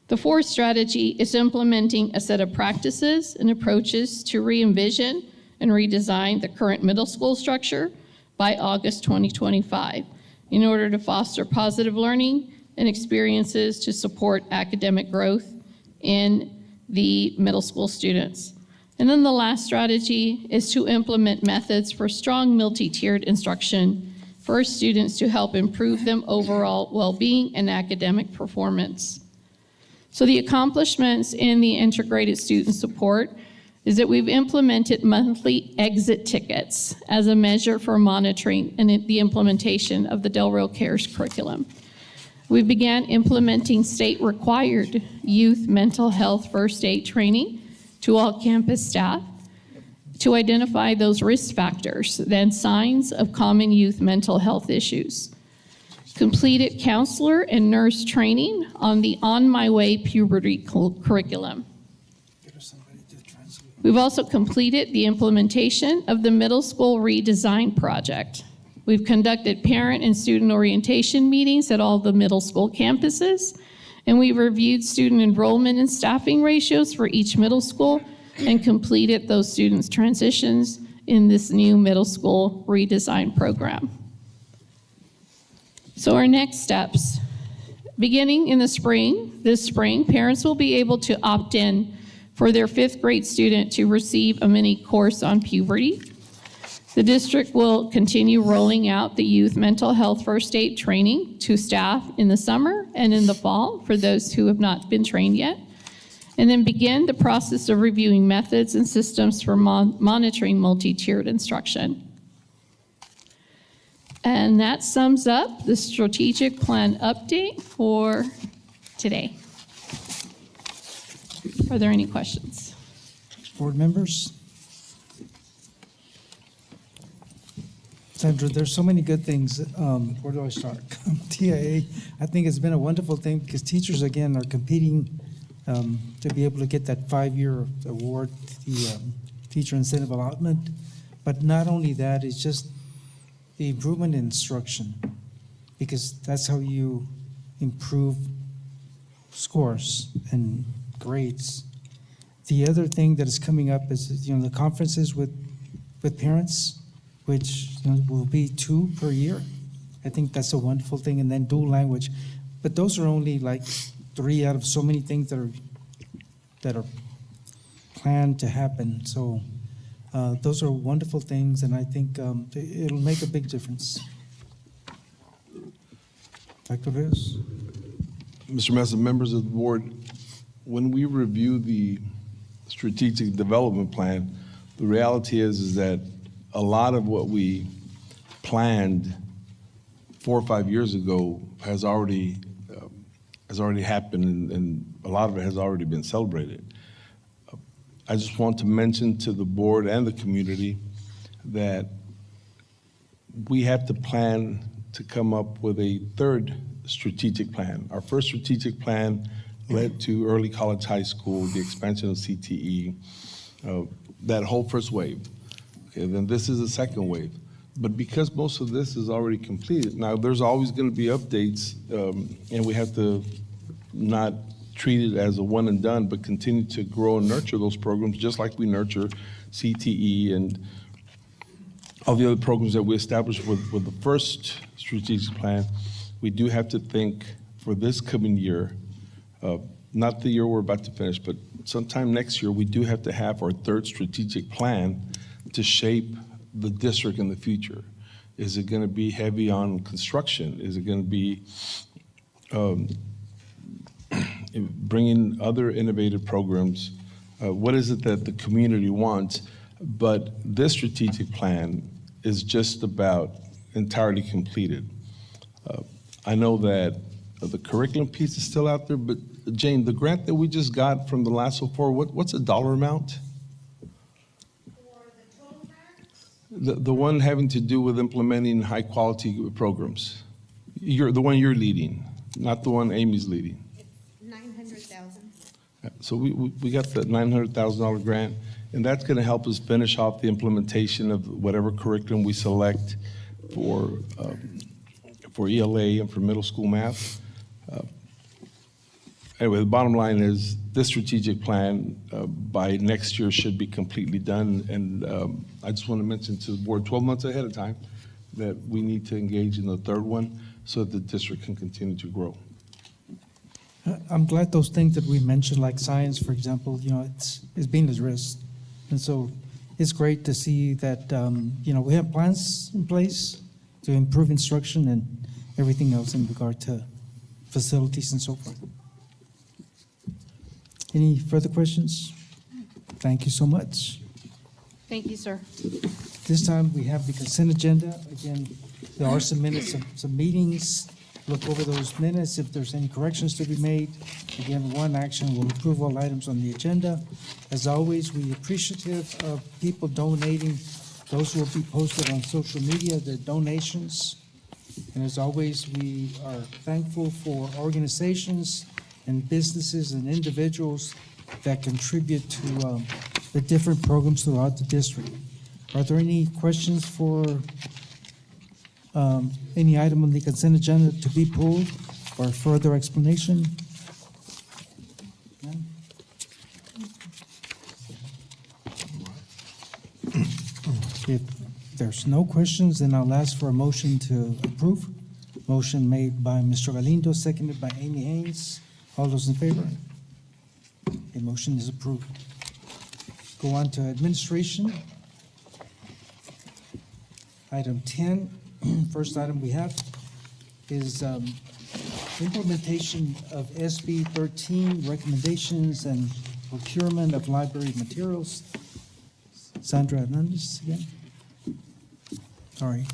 The fourth strategy is implementing a set of practices and approaches to re-envision and redesign the current middle school structure by August 2025 in order to foster positive learning and experiences to support academic growth in the middle school students. And then the last strategy is to implement methods for strong multi-tiered instruction for students to help improve them overall well-being and academic performance. So the accomplishments in the integrated student support is that we've implemented monthly exit tickets as a measure for monitoring and the implementation of the Del Rio Cares curriculum. We began implementing state-required youth mental health first aid training to all campus staff to identify those risk factors and signs of common youth mental health issues. Completed counselor and nurse training on the On My Way puberty curriculum. We've also completed the implementation of the middle school redesign project. We've conducted parent and student orientation meetings at all the middle school campuses, and we reviewed student enrollment and staffing ratios for each middle school and completed those students' transitions in this new middle school redesign program. So our next steps, beginning in this spring, parents will be able to opt in for their 5th grade student to receive a mini course on puberty. The district will continue rolling out the youth mental health first aid training to staff in the summer and in the fall for those who have not been trained yet, and then begin the process of reviewing methods and systems for monitoring multi-tiered instruction. And that sums up the strategic plan update for today. Are there any questions? Board members? Sandra, there's so many good things. Where do I start? TIA, I think it's been a wonderful thing because teachers, again, are competing to be able to get that 5-year award, the teacher incentive allotment. But not only that, it's just the improvement in instruction, because that's how you improve scores and grades. The other thing that is coming up is, the conferences with parents, which will be 2 per year. I think that's a wonderful thing, and then dual language. But those are only like 3 out of so many things that are planned to happen. So those are wonderful things, and I think it'll make a big difference. Dr. Rios? Mr. Mesa, members of the board, when we review the strategic development plan, the reality is that a lot of what we planned 4 or 5 years ago has already happened, and a lot of it has already been celebrated. I just want to mention to the board and the community that we have to plan to come up with a 3rd strategic plan. Our first strategic plan led to early college high school, the expansion of CTE, that whole first wave. Okay, then this is the 2nd wave. But because most of this is already completed, now there's always going to be updates, and we have to not treat it as a one and done, but continue to grow and nurture those programs just like we nurture CTE and all the other programs that we established with the first strategic plan. We do have to think for this coming year, not the year we're about to finish, but sometime next year, we do have to have our 3rd strategic plan to shape the district in the future. Is it going to be heavy on construction? Is it going to be bringing other innovative programs? What is it that the community wants? But this strategic plan is just about entirely completed. I know that the curriculum piece is still out there, but Jane, the grant that we just got from the LASSO 4, what's the dollar amount? The one having to do with implementing high-quality programs. The one you're leading, not the one Amy's leading. 900,000. So we got the $900,000 grant, and that's going to help us finish off the implementation of whatever curriculum we select for ELA and for middle school math. Anyway, the bottom line is this strategic plan by next year should be completely done. And I just want to mention to the board 12 months ahead of time that we need to engage in the 3rd one so that the district can continue to grow. I'm glad those things that we mentioned, like science, for example, it's being addressed. And so it's great to see that, we have plans in place to improve instruction and everything else in regard to facilities and so forth. Any further questions? Thank you so much. Thank you, sir. This time, we have the consent agenda. Again, there are some minutes, some meetings. Look over those minutes if there's any corrections to be made. Again, one action will approve all items on the agenda. As always, we're appreciative of people donating. Those will be posted on social media, the donations. And as always, we are thankful for organizations and businesses and individuals that contribute to the different programs throughout the district. Are there any questions for any item on the consent agenda to be pulled or further explanation? None? If there's no questions, then I'll ask for a motion to approve. Motion made by Mr. Galindo, seconded by Amy Haynes. All those in favor? The motion is approved. Go on to administration. Item 10, first item we have is implementation of SB 13 recommendations and procurement of library materials. Sandra Hernandez again. Sorry.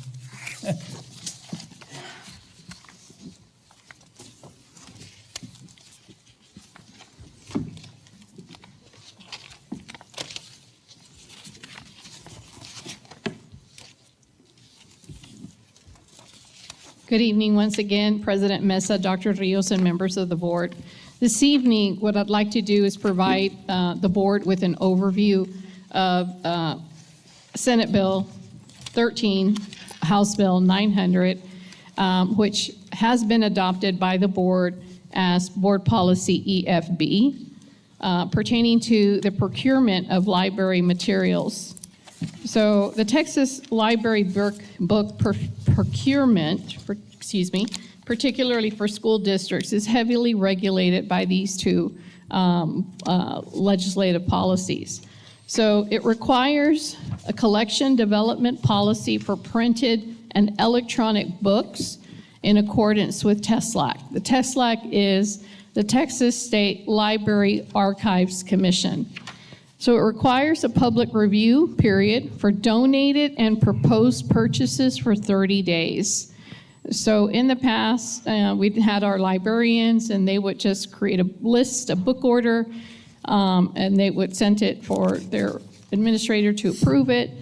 Good evening once again, President Mesa, Dr. Rios, and members of the board. This evening, what I'd like to do is provide the board with an overview of Senate Bill 13, House Bill 900, which has been adopted by the board as Board Policy EFB, pertaining to the procurement of library materials. So the Texas Library book procurement, particularly for school districts, is heavily regulated by these two legislative policies. So it requires a collection development policy for printed and electronic books in accordance with TSLAC. The TSLAC is the Texas State Library Archives Commission. So it requires a public review period for donated and proposed purchases for 30 days. So in the past, we'd had our librarians and they would just create a list, a book order, and they would send it for their administrator to approve it.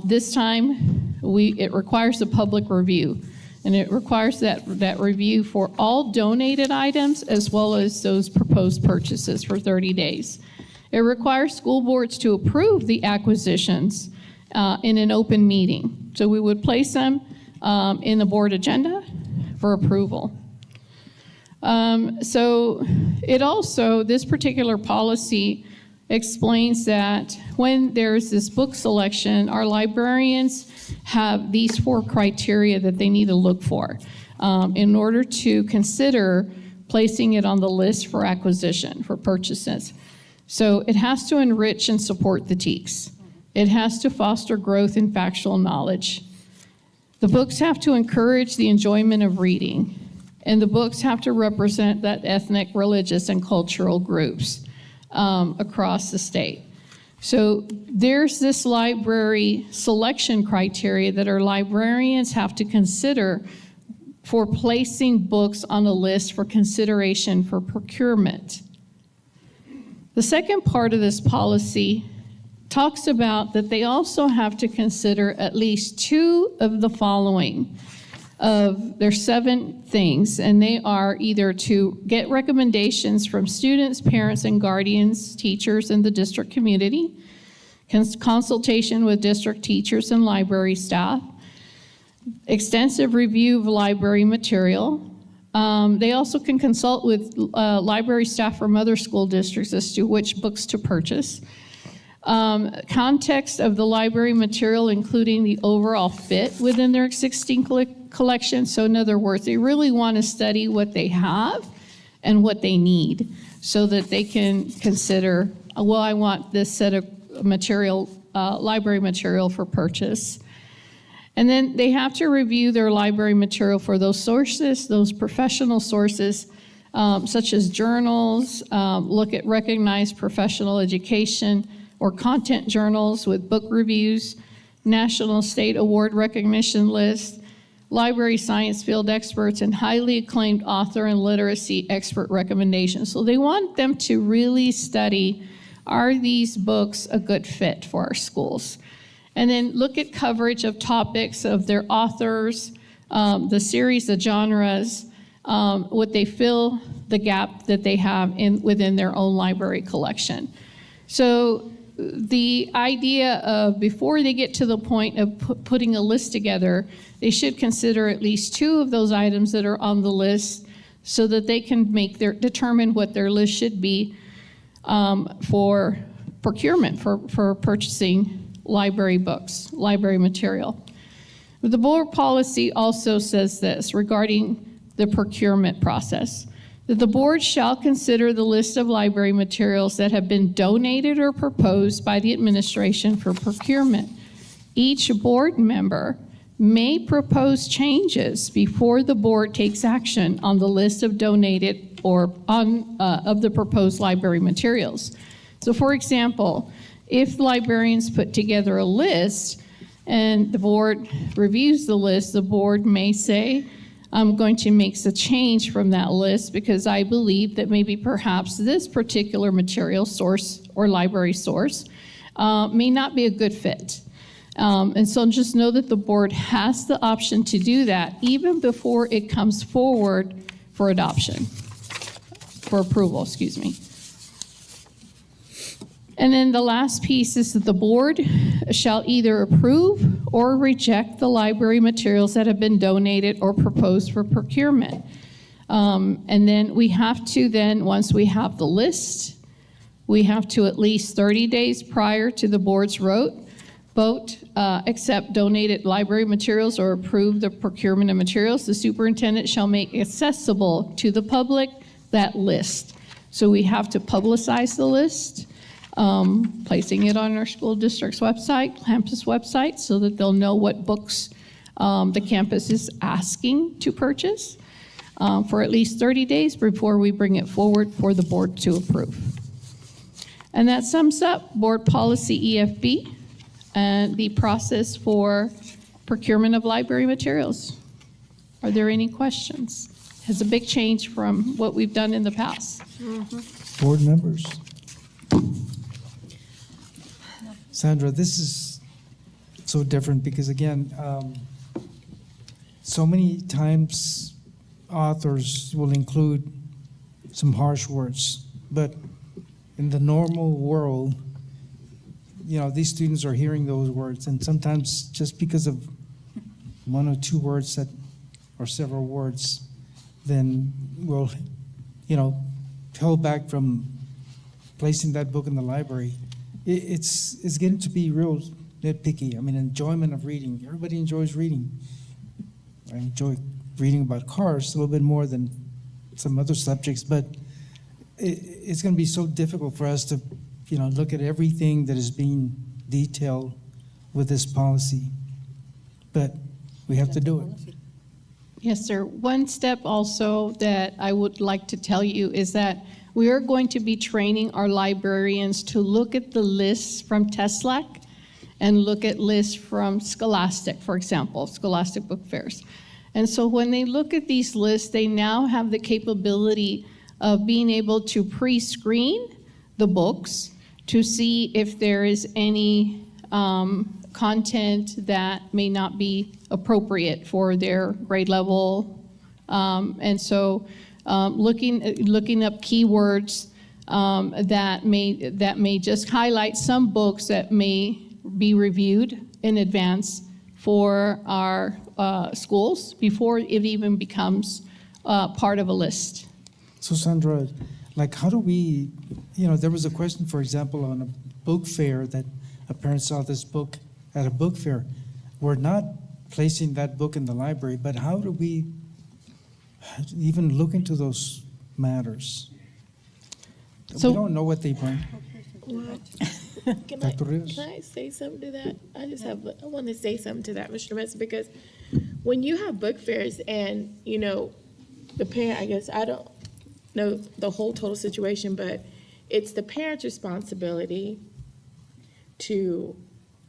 This time, it requires a public review. And it requires that review for all donated items as well as those proposed purchases for 30 days. It requires school boards to approve the acquisitions in an open meeting. So we would place them in the board agenda for approval. So it also, this particular policy explains that when there's this book selection, our librarians have these 4 criteria that they need to look for in order to consider placing it on the list for acquisition, for purchases. So it has to enrich and support the TEKS. It has to foster growth in factual knowledge. The books have to encourage the enjoyment of reading, and the books have to represent that ethnic, religious, and cultural groups across the state. So there's this library selection criteria that our librarians have to consider for placing books on a list for consideration for procurement. The second part of this policy talks about that they also have to consider at least 2 of the following. There's 7 things, and they are either to get recommendations from students, parents, and guardians, teachers in the district community, consultation with district teachers and library staff, extensive review of library material. They also can consult with library staff from other school districts as to which books to purchase. Context of the library material, including the overall fit within their existing collection. So in other words, they really want to study what they have and what they need, so that they can consider, well, I want this set of material, library material for purchase. And then they have to review their library material for those sources, those professional sources, such as journals, look at recognized professional education or content journals with book reviews, national state award recognition list, library science field experts, and highly acclaimed author and literacy expert recommendations. So they want them to really study, are these books a good fit for our schools? And then look at coverage of topics of their authors, the series, the genres, what they fill the gap that they have within their own library collection. So the idea of, before they get to the point of putting a list together, they should consider at least 2 of those items that are on the list, so that they can determine what their list should be for procurement, for purchasing library books, library material. The board policy also says this regarding the procurement process, that the board shall consider the list of library materials that have been donated or proposed by the administration for procurement. Each board member may propose changes before the board takes action on the list of donated or of the proposed library materials. So for example, if librarians put together a list and the board reviews the list, the board may say, I'm going to make a change from that list because I believe that maybe perhaps this particular material source or library source may not be a good fit. And so just know that the board has the option to do that even before it comes forward for adoption, for approval, excuse me. And then the last piece is that the board shall either approve or reject the library materials that have been donated or proposed for procurement. And then we have to then, once we have the list, we have to at least 30 days prior to the board's vote, accept donated library materials or approve the procurement of materials. The superintendent shall make accessible to the public that list. So we have to publicize the list, placing it on our school district's website, campus website, so that they'll know what books the campus is asking to purchase for at least 30 days before we bring it forward for the board to approve. And that sums up board policy EFB and the process for procurement of library materials. Are there any questions? Has a big change from what we've done in the past. Board members? Sandra, this is so different because again, so many times authors will include some harsh words, but in the normal world, you know, these students are hearing those words, and sometimes just because of 1 or 2 words that, or several words, then we'll, you know, held back from placing that book in the library. It's getting to be real nitpicky. I mean, enjoyment of reading. Everybody enjoys reading. I enjoy reading about cars a little bit more than some other subjects, but it's going to be so difficult for us to, you know, look at everything that is being detailed with this policy. But we have to do it. Yes, sir. One step also that I would like to tell you is that we are going to be training our librarians to look at the lists from TESLAC and look at lists from Scholastic, for example, Scholastic Book Fairs. And so when they look at these lists, they now have the capability of being able to pre-screen the books to see if there is any content that may not be appropriate for their grade level. And so looking up keywords that may just highlight some books that may be reviewed in advance for our schools before it even becomes part of a list. So Sandra, like how do we, you know, there was a question, for example, on a book fair that a parent saw this book at a book fair. We're not placing that book in the library, but how do we even look into those matters. So- We don't know what they bring. Can I, Dr. Rios? can I say something to that? I want to say something to that, Mr. Messer, because when you have book fairs and, the parent, I guess, I don't know the whole total situation, but it's the parent's responsibility to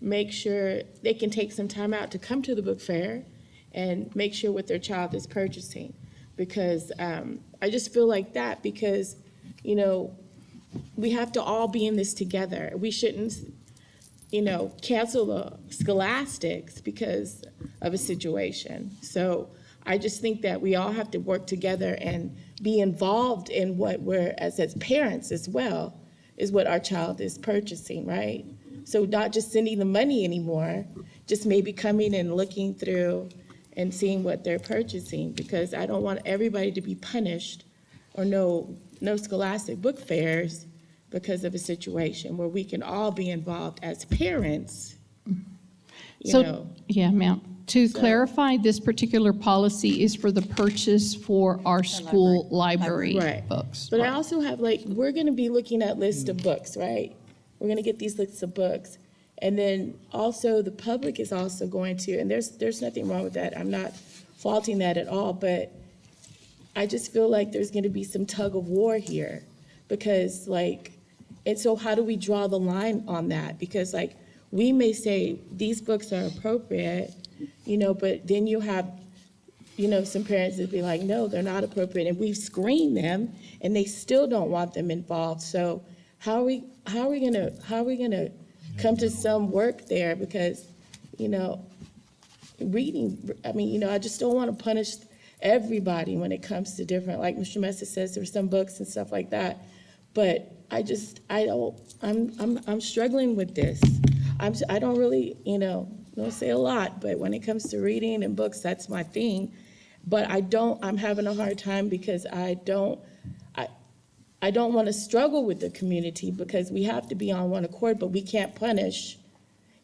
make sure they can take some time out to come to the book fair and make sure what their child is purchasing. Because I just feel like that because, we have to all be in this together. We shouldn't, cancel the scholastics because of a situation. So I just think that we all have to work together and be involved in what we're, as parents as well, is what our child is purchasing, right? So not just sending the money anymore, just maybe coming and looking through and seeing what they're purchasing, because I don't want everybody to be punished or no scholastic book fairs because of a situation where we can all be involved as parents, Yeah, ma'am. To clarify, this particular policy is for the purchase for our school library Right. books. But I also have we're gonna be looking at lists of books, right? We're gonna get these lists of books. And then also the public is also going to, and there's nothing wrong with that. I'm not faulting that at all, but I just feel like there's gonna be some tug of war here. Because and so how do we draw the line on that? Because we may say these books are appropriate, but then you have, some parents that be like, no, they're not appropriate, and we've screened them, and they still don't want them involved. So how are we gonna come to some work there? Because, reading, I just don't want to punish everybody when it comes to different, like Mr. Messer says, there's some books and stuff like that. But I'm struggling with this. I don't really, don't say a lot, but when it comes to reading and books, that's my thing. But I'm having a hard time because I don't want to struggle with the community because we have to be on one accord, but we can't punish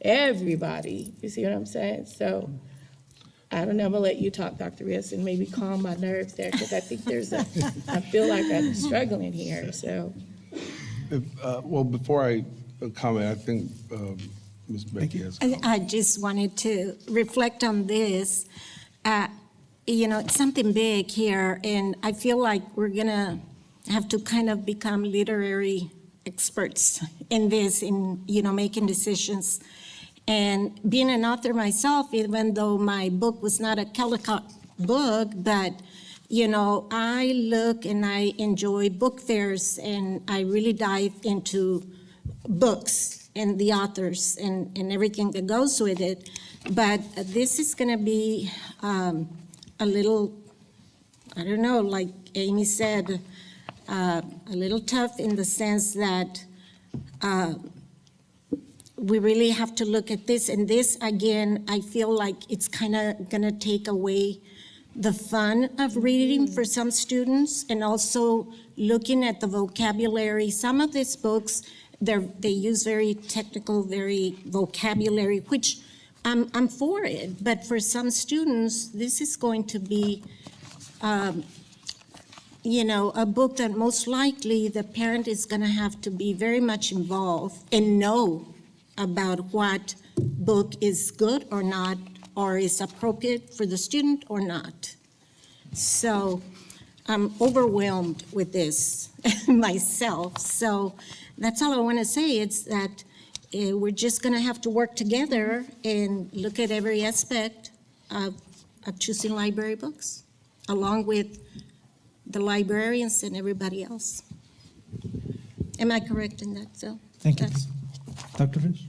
everybody. You see what I'm saying? So I don't know, I'm gonna let you talk, Dr. Rios, and maybe calm my nerves there because I think I feel like I'm struggling here, so. Well, before I comment, I think Ms. Becky has. I just wanted to reflect on this. It's something big here, and I feel like we're gonna have to kind of become literary experts in this, in making decisions. And being an author myself, even though my book was not a Caldecott book, but I look and I enjoy book fairs, and I really dive into books and the authors and everything that goes with it. But this is going to be a little, I don't know, like Amy said, a little tough in the sense that we really have to look at this. And this, again, I feel like it's kind of going to take away the fun of reading for some students, and also looking at the vocabulary. Some of these books, they use very technical, very vocabulary, which I'm for it. But for some students, this is going to be, a book that most likely the parent is going to have to be very much involved and know about what book is good or not, or is appropriate for the student or not. So I'm overwhelmed with this myself. So that's all I want to say. It's that we're just going to have to work together and look at every aspect of choosing library books, along with the librarians and everybody else. Am I correct in that? So Thank you. that's- Dr. Rios?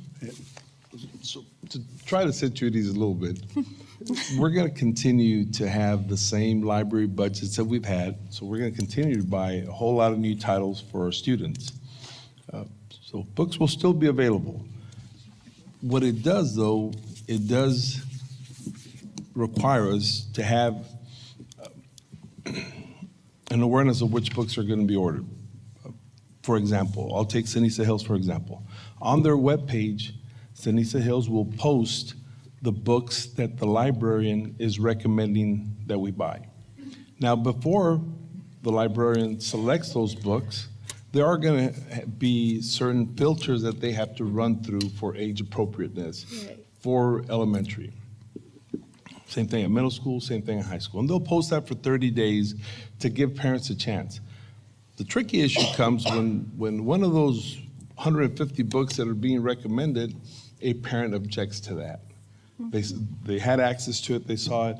So to try to situate these a little bit, we're going to continue to have the same library budgets that we've had. So we're going to continue to buy a whole lot of new titles for our students. So books will still be available. What it does, though, it does require us to have an awareness of which books are going to be ordered. For example, I'll take Ceniza Hills, for example. On their webpage, Ceniza Hills will post the books that the librarian is recommending that we buy. Now, before the librarian selects those books, there are going to be certain filters that they have to run through for age appropriateness Right. for elementary. Same thing at middle school, same thing at high school. And they'll post that for 30 days to give parents a chance. The tricky issue comes when one of those 150 books that are being recommended, a parent objects to that. They had access to it, they saw it.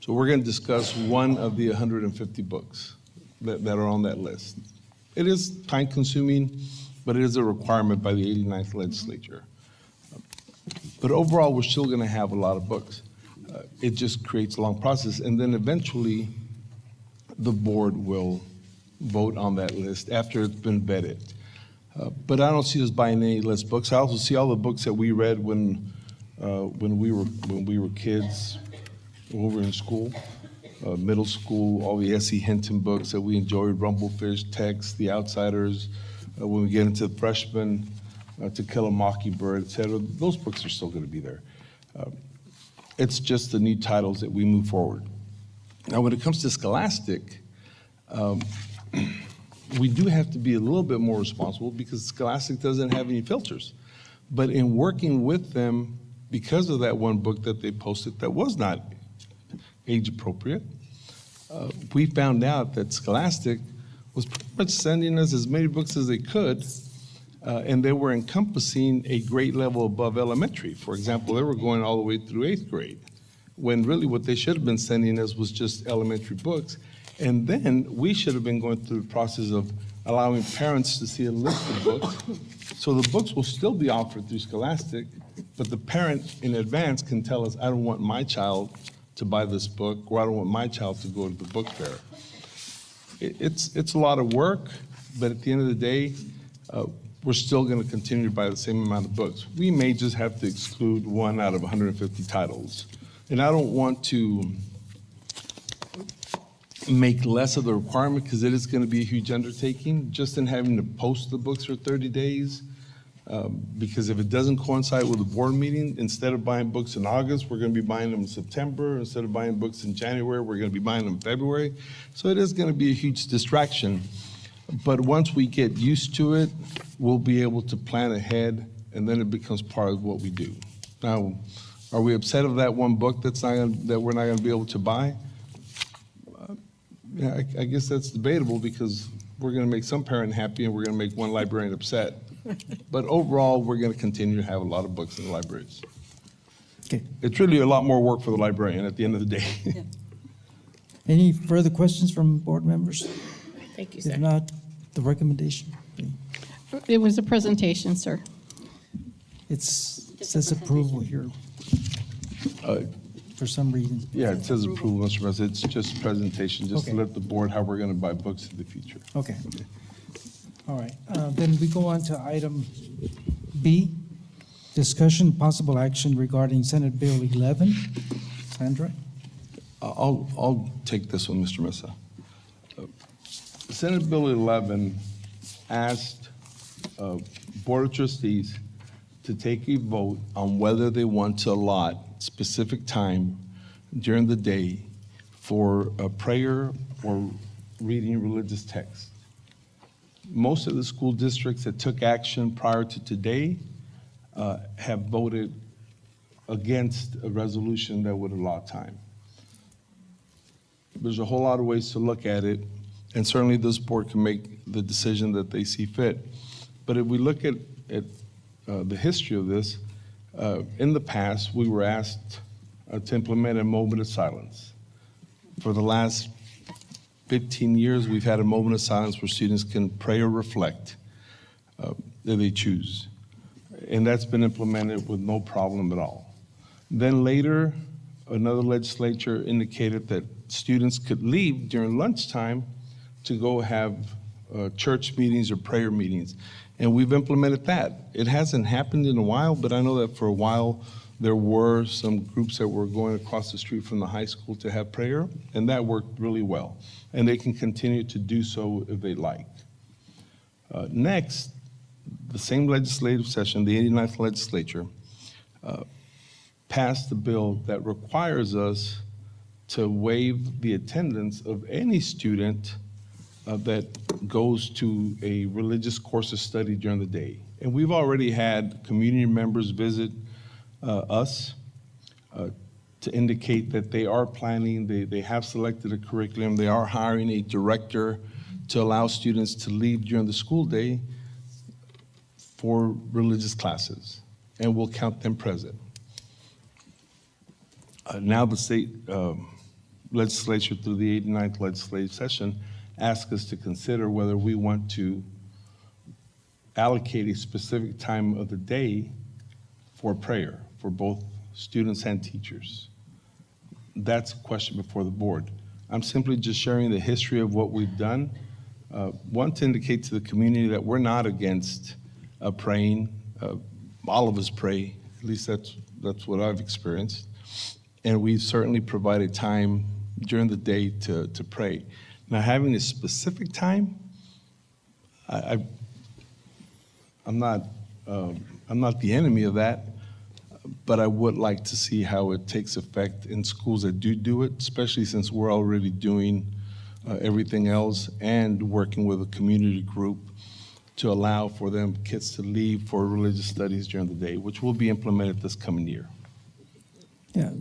So we're going to discuss one of the 150 books that are on that list. It is time-consuming, but it is a requirement by the 89th legislature. But overall, we're still going to have a lot of books. It just creates a long process, and then eventually, the board will vote on that list after it's been vetted. But I don't see us buying any less books. I also see all the books that we read when we were kids, over in school, middle school, all the S.E. Hinton books that we enjoyed, Rumblefish, Tex, The Outsiders. When we get into freshmen, To Kill a Mockingbird, et cetera, those books are still going to be there. It's just the new titles that we move forward. Now, when it comes to Scholastic, we do have to be a little bit more responsible because Scholastic doesn't have any filters. But in working with them, because of that one book that they posted that was not age appropriate, we found out that Scholastic was pretty much sending us as many books as they could, and they were encompassing a grade level above elementary. For example, they were going all the way through 8th grade, when really what they should have been sending us was just elementary books. And then we should have been going through the process of allowing parents to see a list of books. So the books will still be offered through Scholastic, but the parent in advance can tell us, I don't want my child to buy this book, or I don't want my child to go to the book fair. It's a lot of work, but at the end of the day, we're still going to continue to buy the same amount of books. We may just have to exclude one out of 150 titles. And I don't want to make less of the requirement because it is going to be a huge undertaking just in having to post the books for 30 days. Because if it doesn't coincide with a board meeting, instead of buying books in August, we're going to be buying them in September. Instead of buying books in January, we're going to be buying them in February. So it is going to be a huge distraction. But once we get used to it, we'll be able to plan ahead, and then it becomes part of what we do. Now, are we upset of that one book that we're not going to be able to buy? Yeah, I guess that's debatable because we're going to make some parent happy and we're going to make one librarian upset. But overall, we're going to continue to have a lot of books in the libraries. Okay. It's really a lot more work for the librarian at the end of the day. Any further questions from board members? Thank you, If sir. not, the recommendation. It was a presentation, sir. It says approval here for some reason. Yeah, it says approval, Mr. President. It's just a presentation, just to Okay. let the board how we're going to buy books in the future. Okay. All right. Then we go on to item B, discussion, possible action regarding Senate Bill 11. Sandra? I'll take this one, Mr. Mesa. Senate Bill 11 asked Board of Trustees to take a vote on whether they want to allot specific time during the day for a prayer or reading religious text. Most of the school districts that took action prior to today have voted against a resolution that would allow time. There's a whole lot of ways to look at it, and certainly this board can make the decision that they see fit. But if we look at the history of this, in the past, we were asked to implement a moment of silence. For the last 15 years, we've had a moment of silence where students can pray or reflect that they choose. And that's been implemented with no problem at all. Then later, another legislature indicated that students could leave during lunchtime to go have church meetings or prayer meetings. And we've implemented that. It hasn't happened in a while, but I know that for a while there were some groups that were going across the street from the high school to have prayer, and that worked really well. And they can continue to do so if they like. Next, the same legislative session, the 89th legislature, passed a bill that requires us to waive the attendance of any student that goes to a religious course of study during the day. And we've already had community members visit us to indicate that they are planning, they have selected a curriculum, they are hiring a director to allow students to leave during the school day for religious classes, and we'll count them present. Now the state legislature, through the 89th legislative session, asked us to consider whether we want to allocate a specific time of the day for prayer for both students and teachers. That's a question before the board. I'm simply just sharing the history of what we've done. Want to indicate to the community that we're not against praying. All of us pray, at least that's what I've experienced. And we certainly provided time during the day to pray. Now, having a specific time, I'm not the enemy of that, but I would like to see how it takes effect in schools that do it, especially since we're already doing everything else and working with a community group to allow for them kids to leave for religious studies during the day, which will be implemented this coming year. Yeah.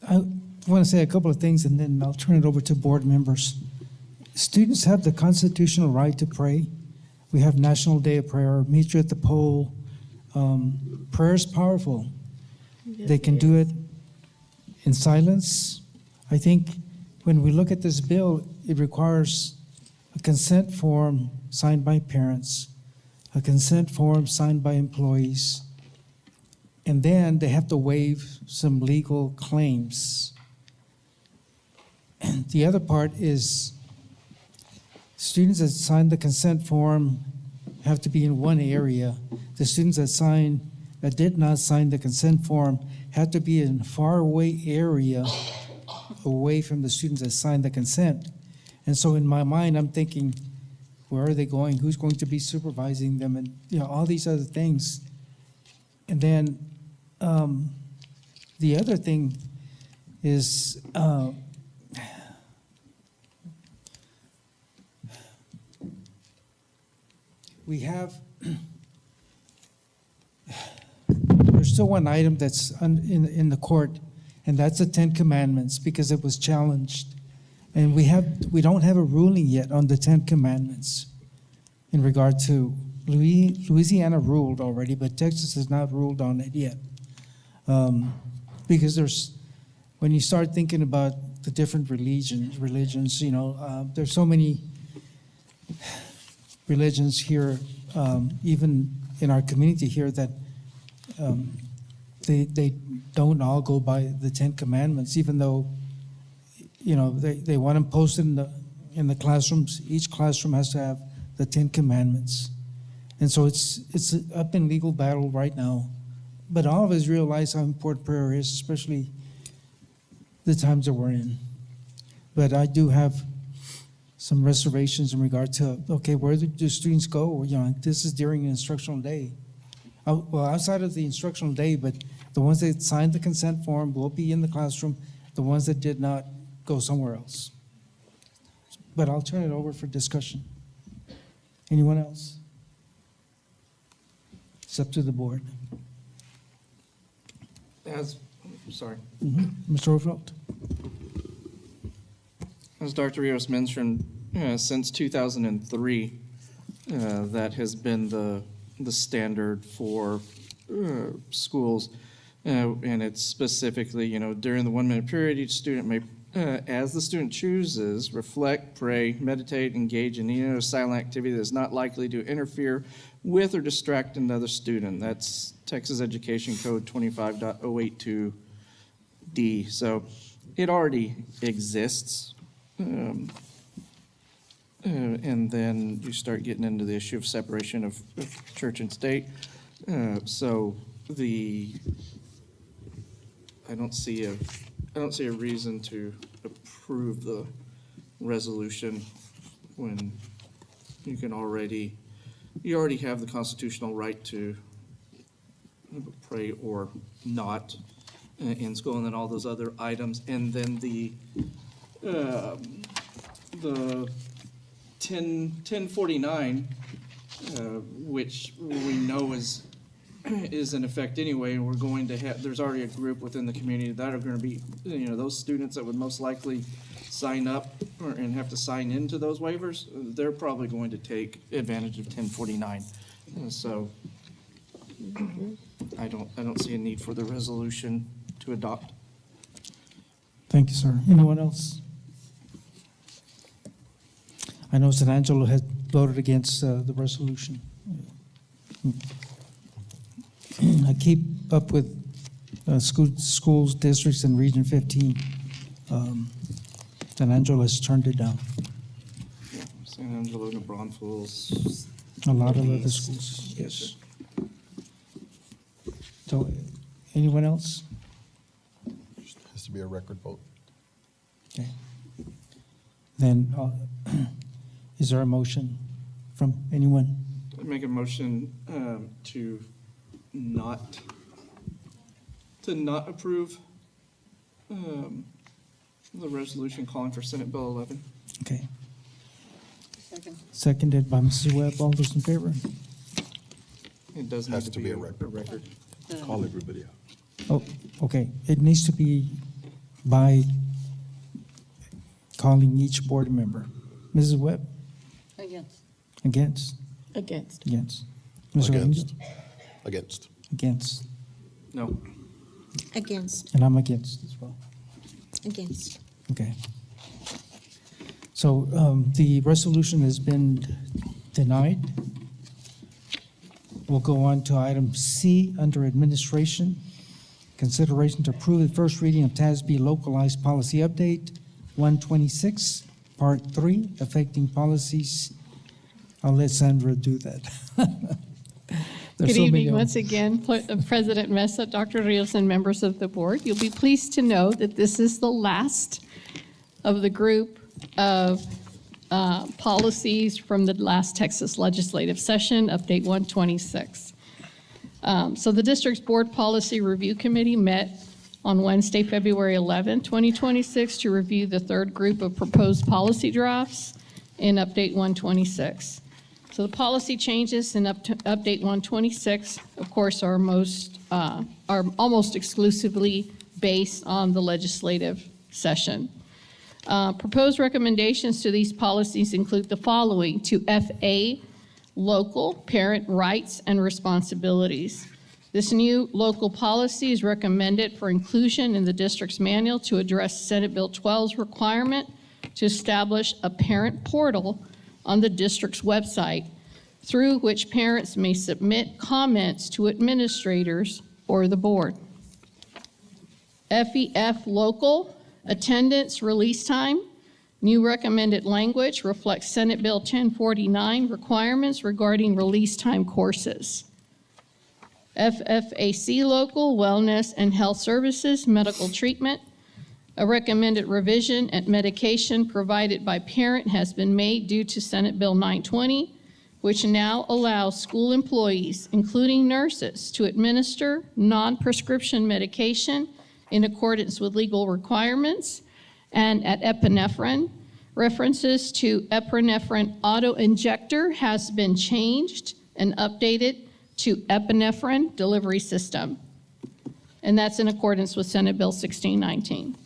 I want to say a couple of things, and then I'll turn it over to board members. Students have the constitutional right to pray. We have National Day of Prayer, Meet You at the Pole. Prayer is powerful. They can do it in silence. I think when we look at this bill, it requires a consent form signed by parents, a consent form signed by employees, and then they have to waive some legal claims. And the other part is students that sign the consent form have to be in one area. The students that did not sign the consent form had to be in a faraway area away from the students that signed the consent. And so in my mind, I'm thinking, where are they going? Who's going to be supervising them? And, all these other things. And then the other thing is we have, there's still one item that's in the court, and that's the 10 Commandments, because it was challenged. And we don't have a ruling yet on the 10 Commandments in regard to, Louisiana ruled already, but Texas has not ruled on it yet. Because when you start thinking about the different religions, there's so many religions here, even in our community here, that they don't all go by the 10 Commandments, even though they want them posted in the classrooms. Each classroom has to have the 10 Commandments, and so it's up in legal battle right now. But all of us realize how important prayer is, especially the times that we're in. But I do have some reservations in regard to, okay, where do students go? This is during an instructional day. Well, outside of the instructional day, but the ones that signed the consent form will be in the classroom. The ones that did not go somewhere else. But I'll turn it over for discussion. Anyone else? It's up to the board. Sorry. Mr. Overfelt? As Dr. Rios mentioned, since 2003, that has been the standard for schools. And it's specifically, during the 1 minute period, each student may, as the student chooses, reflect, pray, meditate, engage in any other silent activity that is not likely to interfere with or distract another student. That's Texas Education Code 25.082D. So it already exists. And then you start getting into the issue of separation of church and state. So I don't see a reason to approve the resolution when you already have the constitutional right to pray or not. in school, and then all those other items. And then the 1049, which we know is in effect anyway, and we're going to have, there's already a group within the community that are going to be, those students that would most likely sign up and have to sign into those waivers, they're probably going to take advantage of 1049. And so I don't see a need for the resolution to adopt. Thank you, sir. Anyone else? I know San Angelo had voted against the resolution. I keep up with schools, districts in Region 15. San Angelo has turned it down. Yeah, San Angelo, New Braunfels. A lot of other schools, yes. So, anyone else? Has to be a record vote. Okay. Then, is there a motion from anyone? I make a motion to not approve the resolution calling for Senate Bill 11. Okay. Seconded by Mrs. Webb. All those in favor? It does need Has to be a record. Call everybody out. Oh, okay. It needs to be by calling each board member. Mrs. Webb? Against. Against? Against. Against. Mr. Against. Rangel? Against. Against. No. Against, And I'm against as well. against. Okay. So the resolution has been denied. We'll go on to item C under administration. Consideration to approve the first reading of TASB Localized Policy Update 126, Part 3, affecting policies. I'll let Sandra do that. There's Good so many evening of them. once again, President Mesa, Dr. Rios, and members of the board. You'll be pleased to know that this is the last of the group of policies from the last Texas legislative session, Update 126. So the district's Board Policy Review Committee met on Wednesday, February 11, 2026, to review the third group of proposed policy drafts in Update 126. So the policy changes in Update 126, of course, are almost exclusively based on the legislative session. Proposed recommendations to these policies include the following: to FA, local parent rights and responsibilities. This new local policy is recommended for inclusion in the district's manual to address Senate Bill 12's requirement to establish a parent portal on the district's website through which parents may submit comments to administrators or the board. FEF local, attendance, release time. New recommended language reflects Senate Bill 1049 requirements regarding release time courses. FFAC local, wellness and health services, medical treatment. A recommended revision and medication provided by parent has been made due to Senate Bill 920, which now allows school employees, including nurses, to administer non-prescription medication in accordance with legal requirements. And at epinephrine, references to epinephrine auto-injector has been changed and updated to epinephrine delivery system. And that's in accordance with Senate Bill 1619.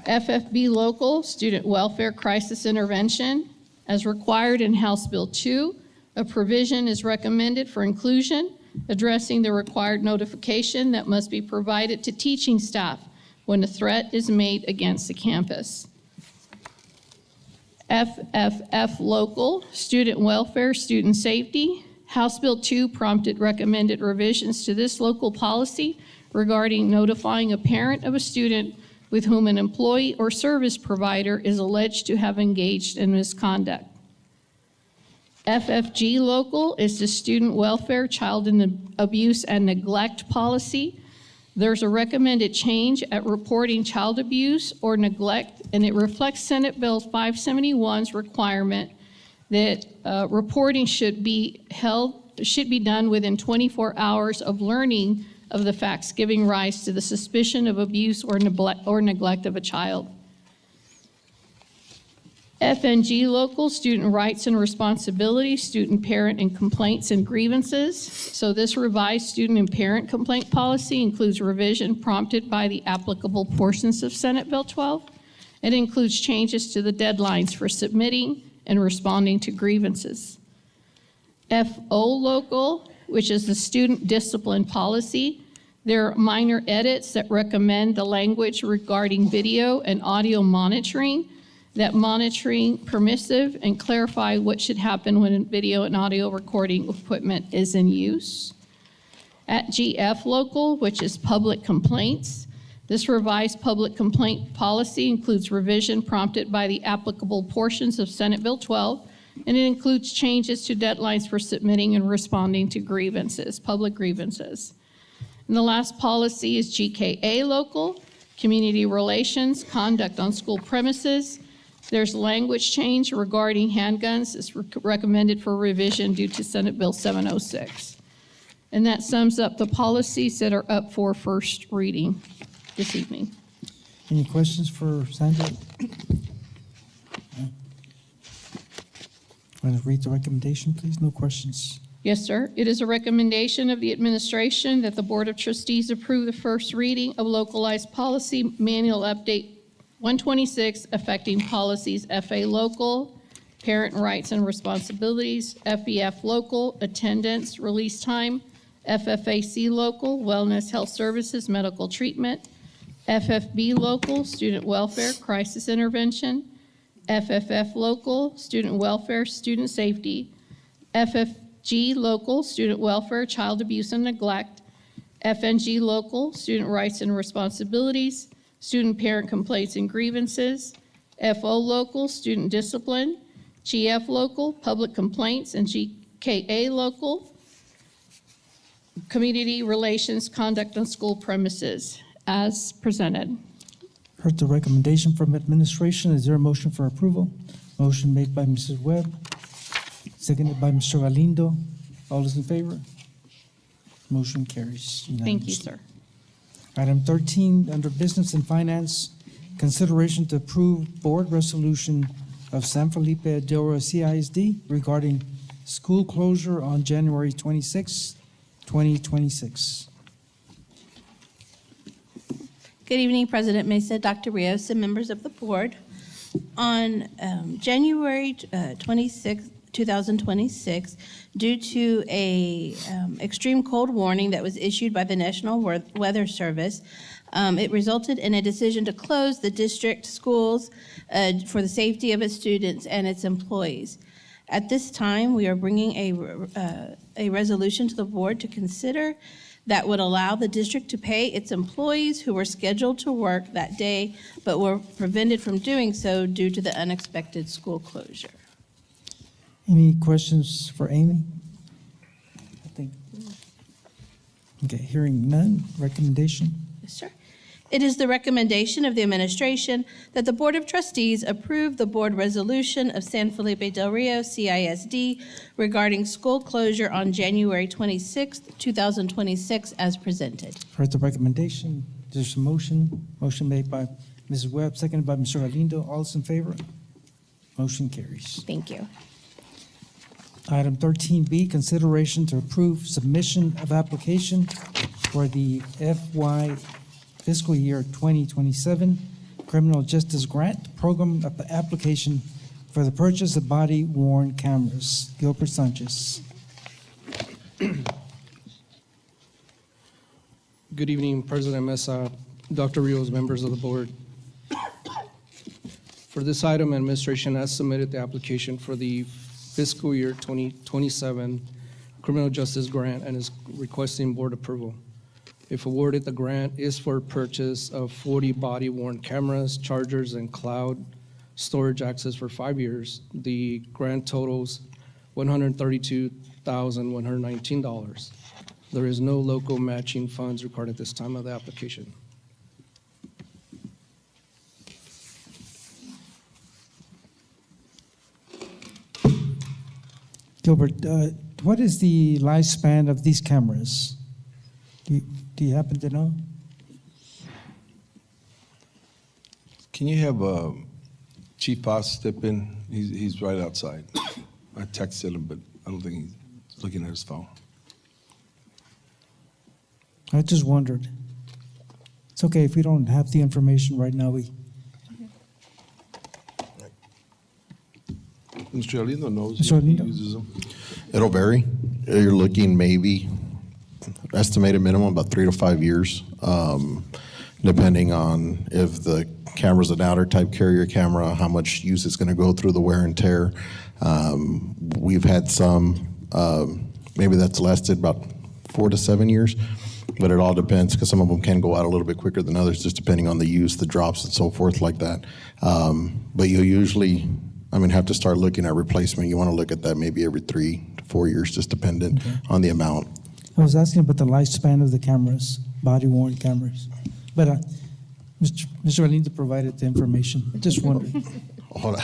FFB local, student welfare crisis intervention. As required in House Bill 2, a provision is recommended for inclusion addressing the required notification that must be provided to teaching staff when a threat is made against the campus. FFF local, student welfare, student safety. House Bill 2 prompted recommended revisions to this local policy regarding notifying a parent of a student with whom an employee or service provider is alleged to have engaged in misconduct. FFG local is the student welfare, child abuse and neglect policy. There's a recommended change at reporting child abuse or neglect, and it reflects Senate Bill 571's requirement that reporting should be done within 24 hours of learning of the facts giving rise to the suspicion of abuse or neglect of a child. FNG local, student rights and responsibilities, student parent and complaints and grievances. So this revised student and parent complaint policy includes revision prompted by the applicable portions of Senate Bill 12. It includes changes to the deadlines for submitting and responding to grievances. FO local, which is the student discipline policy. There are minor edits that recommend the language regarding video and audio monitoring, that monitoring permissive, and clarify what should happen when video and audio recording equipment is in use. At GF local, which is public complaints, this revised public complaint policy includes revision prompted by the applicable portions of Senate Bill 12, and it includes changes to deadlines for submitting and responding to grievances, public grievances. And the last policy is GKA local, community relations, conduct on school premises. There's language change regarding handguns. It's recommended for revision due to Senate Bill 706. And that sums up the policies that are up for first reading this evening. Any questions for Sandra? Want to read the recommendation, please? No questions. Yes, sir. It is a recommendation of the administration that the Board of Trustees approve the first reading of localized policy manual update 126 affecting policies FA local, parent rights and responsibilities, FEF local, attendance, release time, FFAC local, wellness, health services, medical treatment, FFB local, student welfare, crisis intervention, FFF local, student welfare, student safety, FFG local, student welfare, child abuse and neglect, FNG local, student rights and responsibilities, student parent complaints and grievances, FO local, student discipline, GF local, public complaints, and GKA local, community relations, conduct on school premises, as presented. Heard the recommendation from administration. Is there a motion for approval? Motion made by Mrs. Webb, seconded by Mr. Galindo. All those in favor? Motion carries Thank you, unanimously. sir. Item 13, under Business and Finance, consideration to approve board resolution of San Felipe Del Oro CISD regarding school closure on January 26, 2026. Good evening, President Mesa, Dr. Rios, and members of the board. On January 26, 2026, due to a extreme cold warning that was issued by the National Weather Service, it resulted in a decision to close the district schools for the safety of its students and its employees. At this time, we are bringing a resolution to the board to consider that would allow the district to pay its employees who were scheduled to work that day but were prevented from doing so due to the unexpected school closure. Any questions for Amy? I think. Okay, hearing none, recommendation. Yes, sir. It is the recommendation of the administration that the Board of Trustees approve the board resolution of San Felipe Del Rio CISD regarding school closure on January 26, 2026, as presented. Heard the recommendation. There's a motion. Motion made by Mrs. Webb, seconded by Mr. Galindo. All those in favor? Motion carries. Thank you. Item 13B, consideration to approve submission of application for the FY fiscal year 2027 Criminal Justice Grant Program application for the purchase of body-worn cameras. Gilbert Sanchez. Good evening, President Mesa, Dr. Rios, members of the board. For this item, administration has submitted the application for the fiscal year 2027 Criminal Justice Grant and is requesting board approval. If awarded, the grant is for purchase of 40 body-worn cameras, chargers, and cloud storage access for 5 years. The grant totals $132,119. There is no local matching funds required at this time of the application. Gilbert, what is the lifespan of these cameras? Do you happen to know? Can you have Chief Paz step in? He's right outside. I texted him, but I don't think he's looking at his phone. I just wondered. It's okay if we don't have the information right now. Mr. Alindo knows. Mr. He Alindo? uses them. It'll vary. You're looking maybe, estimated minimum, about 3 to 5 years, depending on if the camera's an outer type carrier camera, how much use it's going to go through the wear and tear. We've had some, maybe that's lasted about 4 to 7 years, but it all depends because some of them can go out a little bit quicker than others, just depending on the use, the drops and so forth like that. But you usually, have to start looking at replacement. You want to look at that maybe every 3 to 4 years, just dependent on the amount. I was asking about the lifespan of the cameras, body-worn cameras. But Mr. Alindo provided the information. Just wondering. Hold on.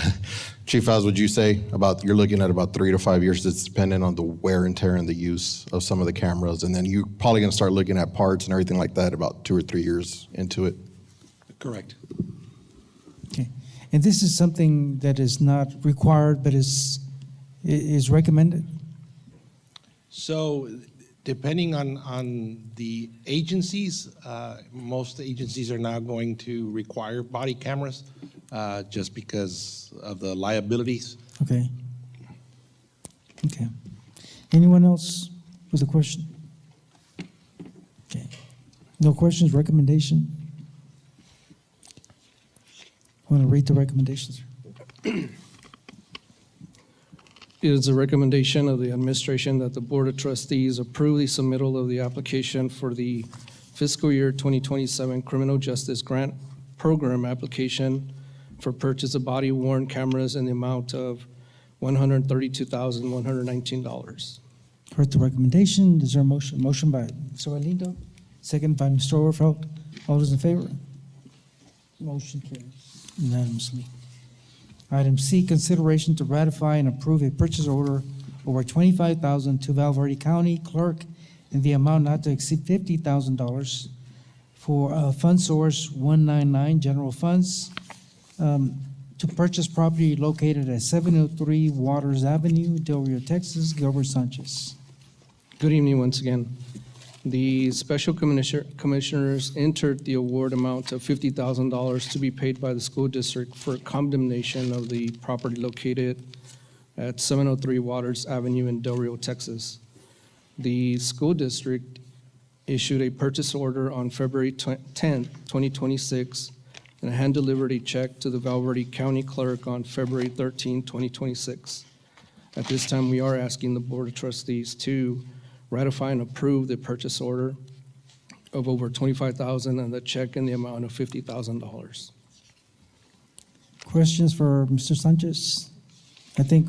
Chief Oz, would you say you're looking at about 3 to 5 years? It's dependent on the wear and tear and the use of some of the cameras. And then you're probably going to start looking at parts and everything like that about 2 or 3 years into it. Correct. Okay. And this is something that is not required, but is recommended? So depending on the agencies, most agencies are now going to require body cameras just because of the liabilities. Okay. Okay. Anyone else with a question? Okay. No questions, recommendation? Want to read the recommendations? It is a recommendation of the administration that the Board of Trustees approve the submittal of the application for the fiscal year 2027 Criminal Justice Grant Program application for purchase of body-worn cameras in the amount of $132,119. Heard the recommendation. Is there a motion? Motion by Mr. Alindo, second by Mr. Overfeld. All those in favor? Motion carries unanimously. Item C, consideration to ratify and approve a purchase order over $25,000 to Valverde County Clerk in the amount not to exceed $50,000 for Fund Source 199 General Funds to purchase property located at 703 Waters Avenue, Del Rio, Texas. Gilbert Sanchez. Good evening once again. The special commissioners entered the award amount of $50,000 to be paid by the school district for condemnation of the property located at 703 Waters Avenue in Del Rio, Texas. The school district issued a purchase order on February 10, 2026, and hand-delivered a check to the Valverde County Clerk on February 13, 2026. At this time, we are asking the Board of Trustees to ratify and approve the purchase order of over $25,000 and the check in the amount of $50,000. Questions for Mr. Sanchez? I think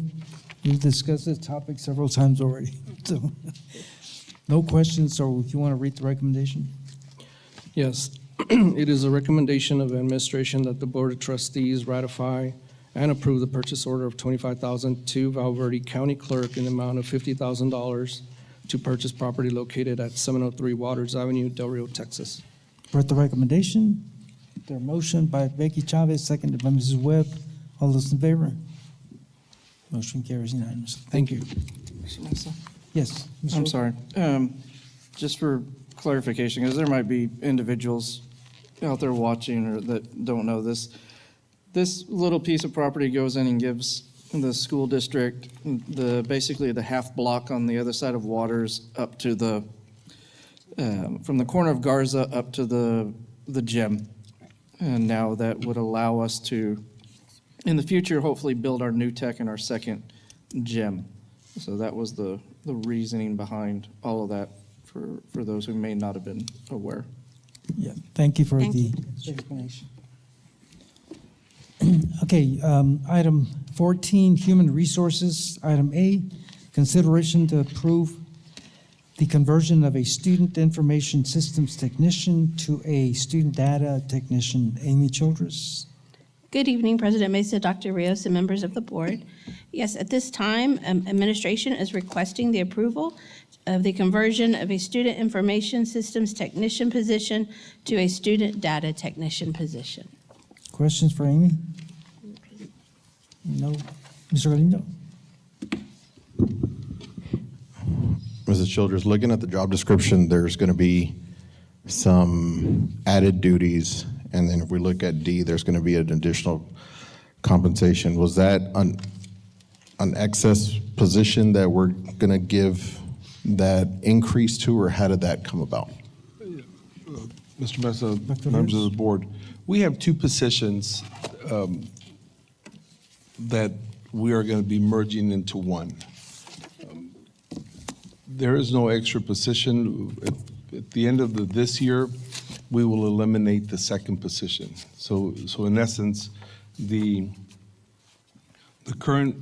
we've discussed this topic several times already. So, no questions, or if you want to read the recommendation? Yes, it is a recommendation of the administration that the Board of Trustees ratify and approve the purchase order of $25,000 to Valverde County Clerk in the amount of $50,000 to purchase property located at 703 Waters Avenue, Del Rio, Texas. Heard the recommendation. Their motion by Becky Chavez, seconded by Mrs. Webb. All those in favor? Motion carries unanimously. Thank you. Yes. Mr. I'm sorry. Just for clarification, because there might be individuals out there watching or that don't know this. This little piece of property goes in and gives the school district basically the half block on the other side of Waters up to the from the corner of Garza up to the gym. And now that would allow us to, in the future, hopefully build our new tech and our second gym. So that was the reasoning behind all of that for those who may not have been aware. Yeah, thank you for Thank the explanation. Okay, item 14, Human Resources. Item A, consideration to approve the conversion of a student information systems technician to a student data technician. Amy Childress. Good evening, President Mesa, Dr. Rios, and members of the board. Yes, at this time, administration is requesting the approval of the conversion of a student information systems technician position to a student data technician position. Questions for Amy? No. Mr. Galindo? Mrs. Childers, looking at the job description, there's going to be some added duties, and then if we look at D, there's going to be an additional compensation. Was that an excess position that we're going to give that increase to, or how did that come about? Mr. Mesa, Dr. members of Lewis? the board, we have two positions that we are going to be merging into one. There is no extra position. At the end of this year, we will eliminate the second position. So in essence, the current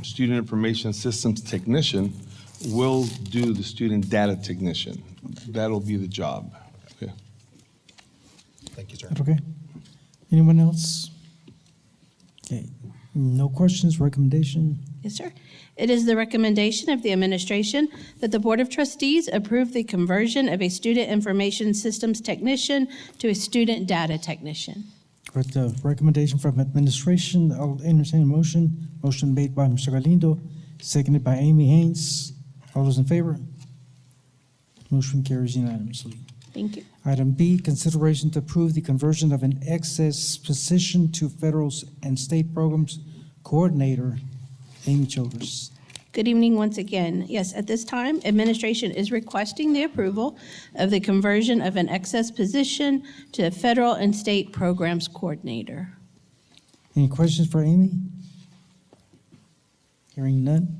student information systems technician will do the student data technician. That'll be the job. Okay. Thank you, sir. Okay. Anyone else? Okay. No questions, recommendation? Yes, sir. It is the recommendation of the administration that the Board of Trustees approve the conversion of a student information systems technician to a student data technician. With the recommendation from administration, I'll entertain a motion. Motion made by Mr. Galindo, seconded by Amy Haynes. All those in favor? Motion carries unanimously. Thank you. Item B, consideration to approve the conversion of an excess position to federal and state programs coordinator. Amy Childers. Good evening once again. Yes, at this time, administration is requesting the approval of the conversion of an excess position to a federal and state programs coordinator. Any questions for Amy? Hearing none.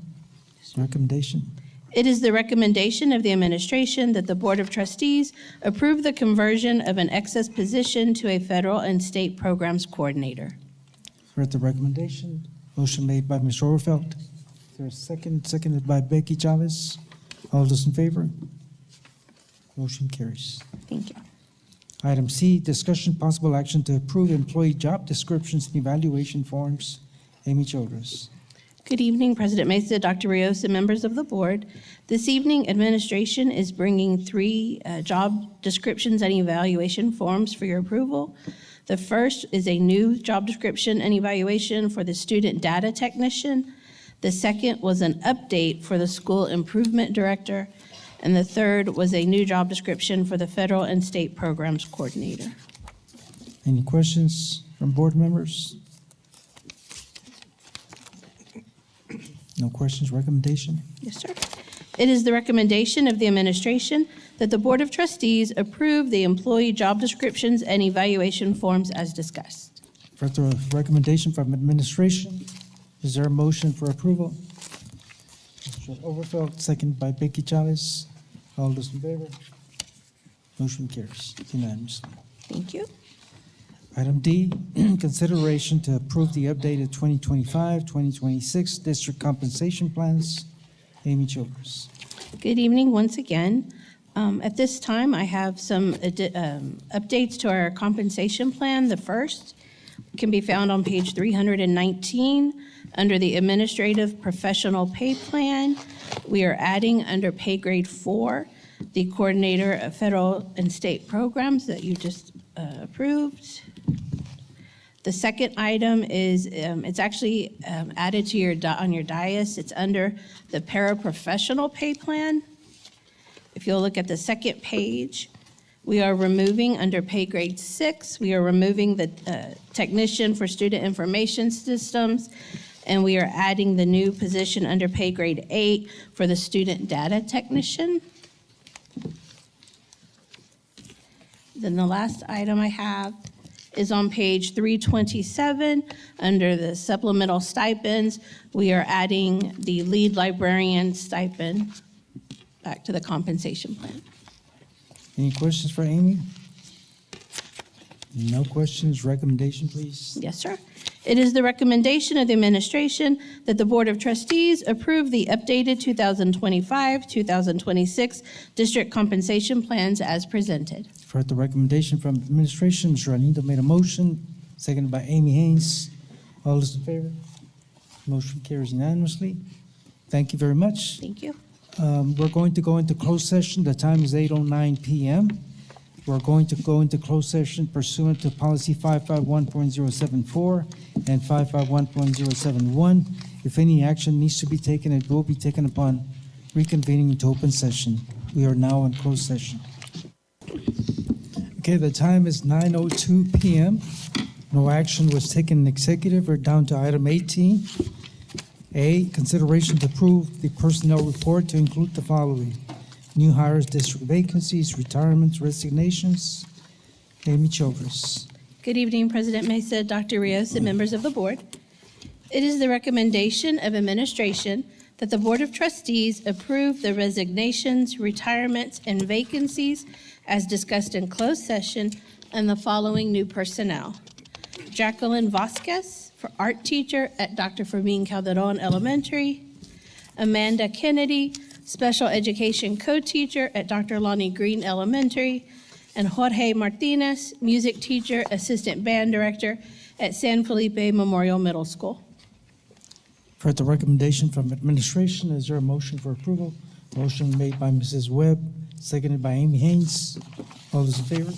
Recommendation. It is the recommendation of the administration that the Board of Trustees approve the conversion of an excess position to a federal and state programs coordinator. Heard the recommendation. Motion made by Ms. Overfeld. Is there a second? Seconded by Becky Chavez. All those in favor? Motion carries. Thank you. Item C, discussion possible action to approve employee job descriptions and evaluation forms. Amy Childers. Good evening, President Mesa, Dr. Rios, and members of the board. This evening, administration is bringing three job descriptions and evaluation forms for your approval. The first is a new job description and evaluation for the student data technician. The second was an update for the school improvement director. And the third was a new job description for the federal and state programs coordinator. Any questions from board members? No questions, recommendation? Yes, sir. It is the recommendation of the administration that the Board of Trustees approve the employee job descriptions and evaluation forms as discussed. For the recommendation from administration, is there a motion for approval? Mr. Overfeld, second by Becky Chavez. All those in favor? Motion carries unanimously. Thank you. Item D, consideration to approve the updated 2025-2026 district compensation plans. Amy Childers. Good evening once again. At this time, I have some updates to our compensation plan. The first can be found on page 319 under the Administrative Professional Pay Plan. We are adding under pay grade 4 the Coordinator of Federal and State Programs that you just approved. The second item is, it's actually added to your, on your dais. It's under the Paraprofessional Pay Plan. If you'll look at the second page, we are removing under pay grade 6, we are removing the technician for student information systems, and we are adding the new position under pay grade 8 for the student data technician. Then the last item I have is on page 327, under the supplemental stipends. We are adding the lead librarian stipend back to the compensation plan. Any questions for Amy? No questions, recommendation, please. Yes, sir. It is the recommendation of the administration that the Board of Trustees approve the updated 2025-2026 district compensation plans as presented. For the recommendation from administration, Mr. Arlindo made a motion, seconded by Amy Haynes. All those in favor? Motion carries unanimously. Thank you very much. Thank you. We're going to go into closed session. The time is 8:09 PM. We're going to go into closed session pursuant to policy 551.074 and 551.071. If any action needs to be taken, it will be taken upon reconvening into open session. We are now in closed session. Okay, the time is 9:02 PM. No action was taken in executive. We're down to item 18. A, consideration to approve the personnel report to include the following: new hires, district vacancies, retirements, resignations. Amy Childress. Good evening, President Mesa, Dr. Rios, and members of the board. It is the recommendation of administration that the Board of Trustees approve the resignations, retirements, and vacancies as discussed in closed session and the following new personnel: Jacqueline Vasquez for art teacher at Dr. Fermin Calderon Elementary, Amanda Kennedy, special education co-teacher at Dr. Lonnie Green Elementary, and Jorge Martinez, music teacher, assistant band director at San Felipe Memorial Middle School. For the recommendation from administration, is there a motion for approval? Motion made by Mrs. Webb, seconded by Amy Haynes. All those in favor?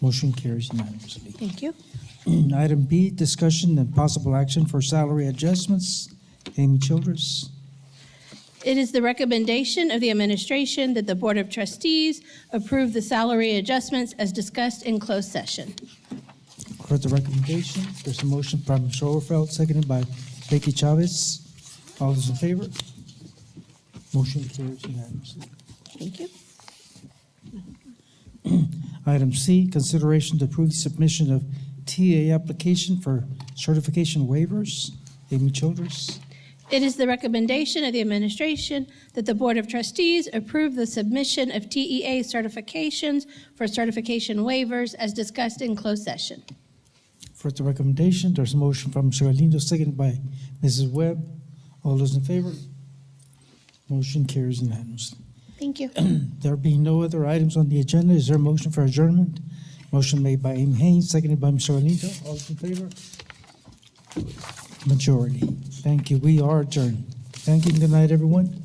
Motion carries unanimously. Thank you. Item B, discussion and possible action for salary adjustments. Amy Childress. It is the recommendation of the administration that the Board of Trustees approve the salary adjustments as discussed in closed session. For the recommendation, there's a motion from Mr. Overfeld, seconded by Becky Chavez. All those in favor? Motion carries unanimously. Thank you. Item C, consideration to approve the submission of TA application for certification waivers. Amy Childress. It is the recommendation of the administration that the Board of Trustees approve the submission of TEA certifications for certification waivers as discussed in closed session. For the recommendation, there's a motion from Mr. Galindo, seconded by Mrs. Webb. All those in favor? Motion carries unanimously. Thank you. There being no other items on the agenda, is there a motion for adjournment? Motion made by Amy Haynes, seconded by Mr. Galindo. All those in favor? Majority. Thank you. We are adjourned. Thank you and good night, everyone.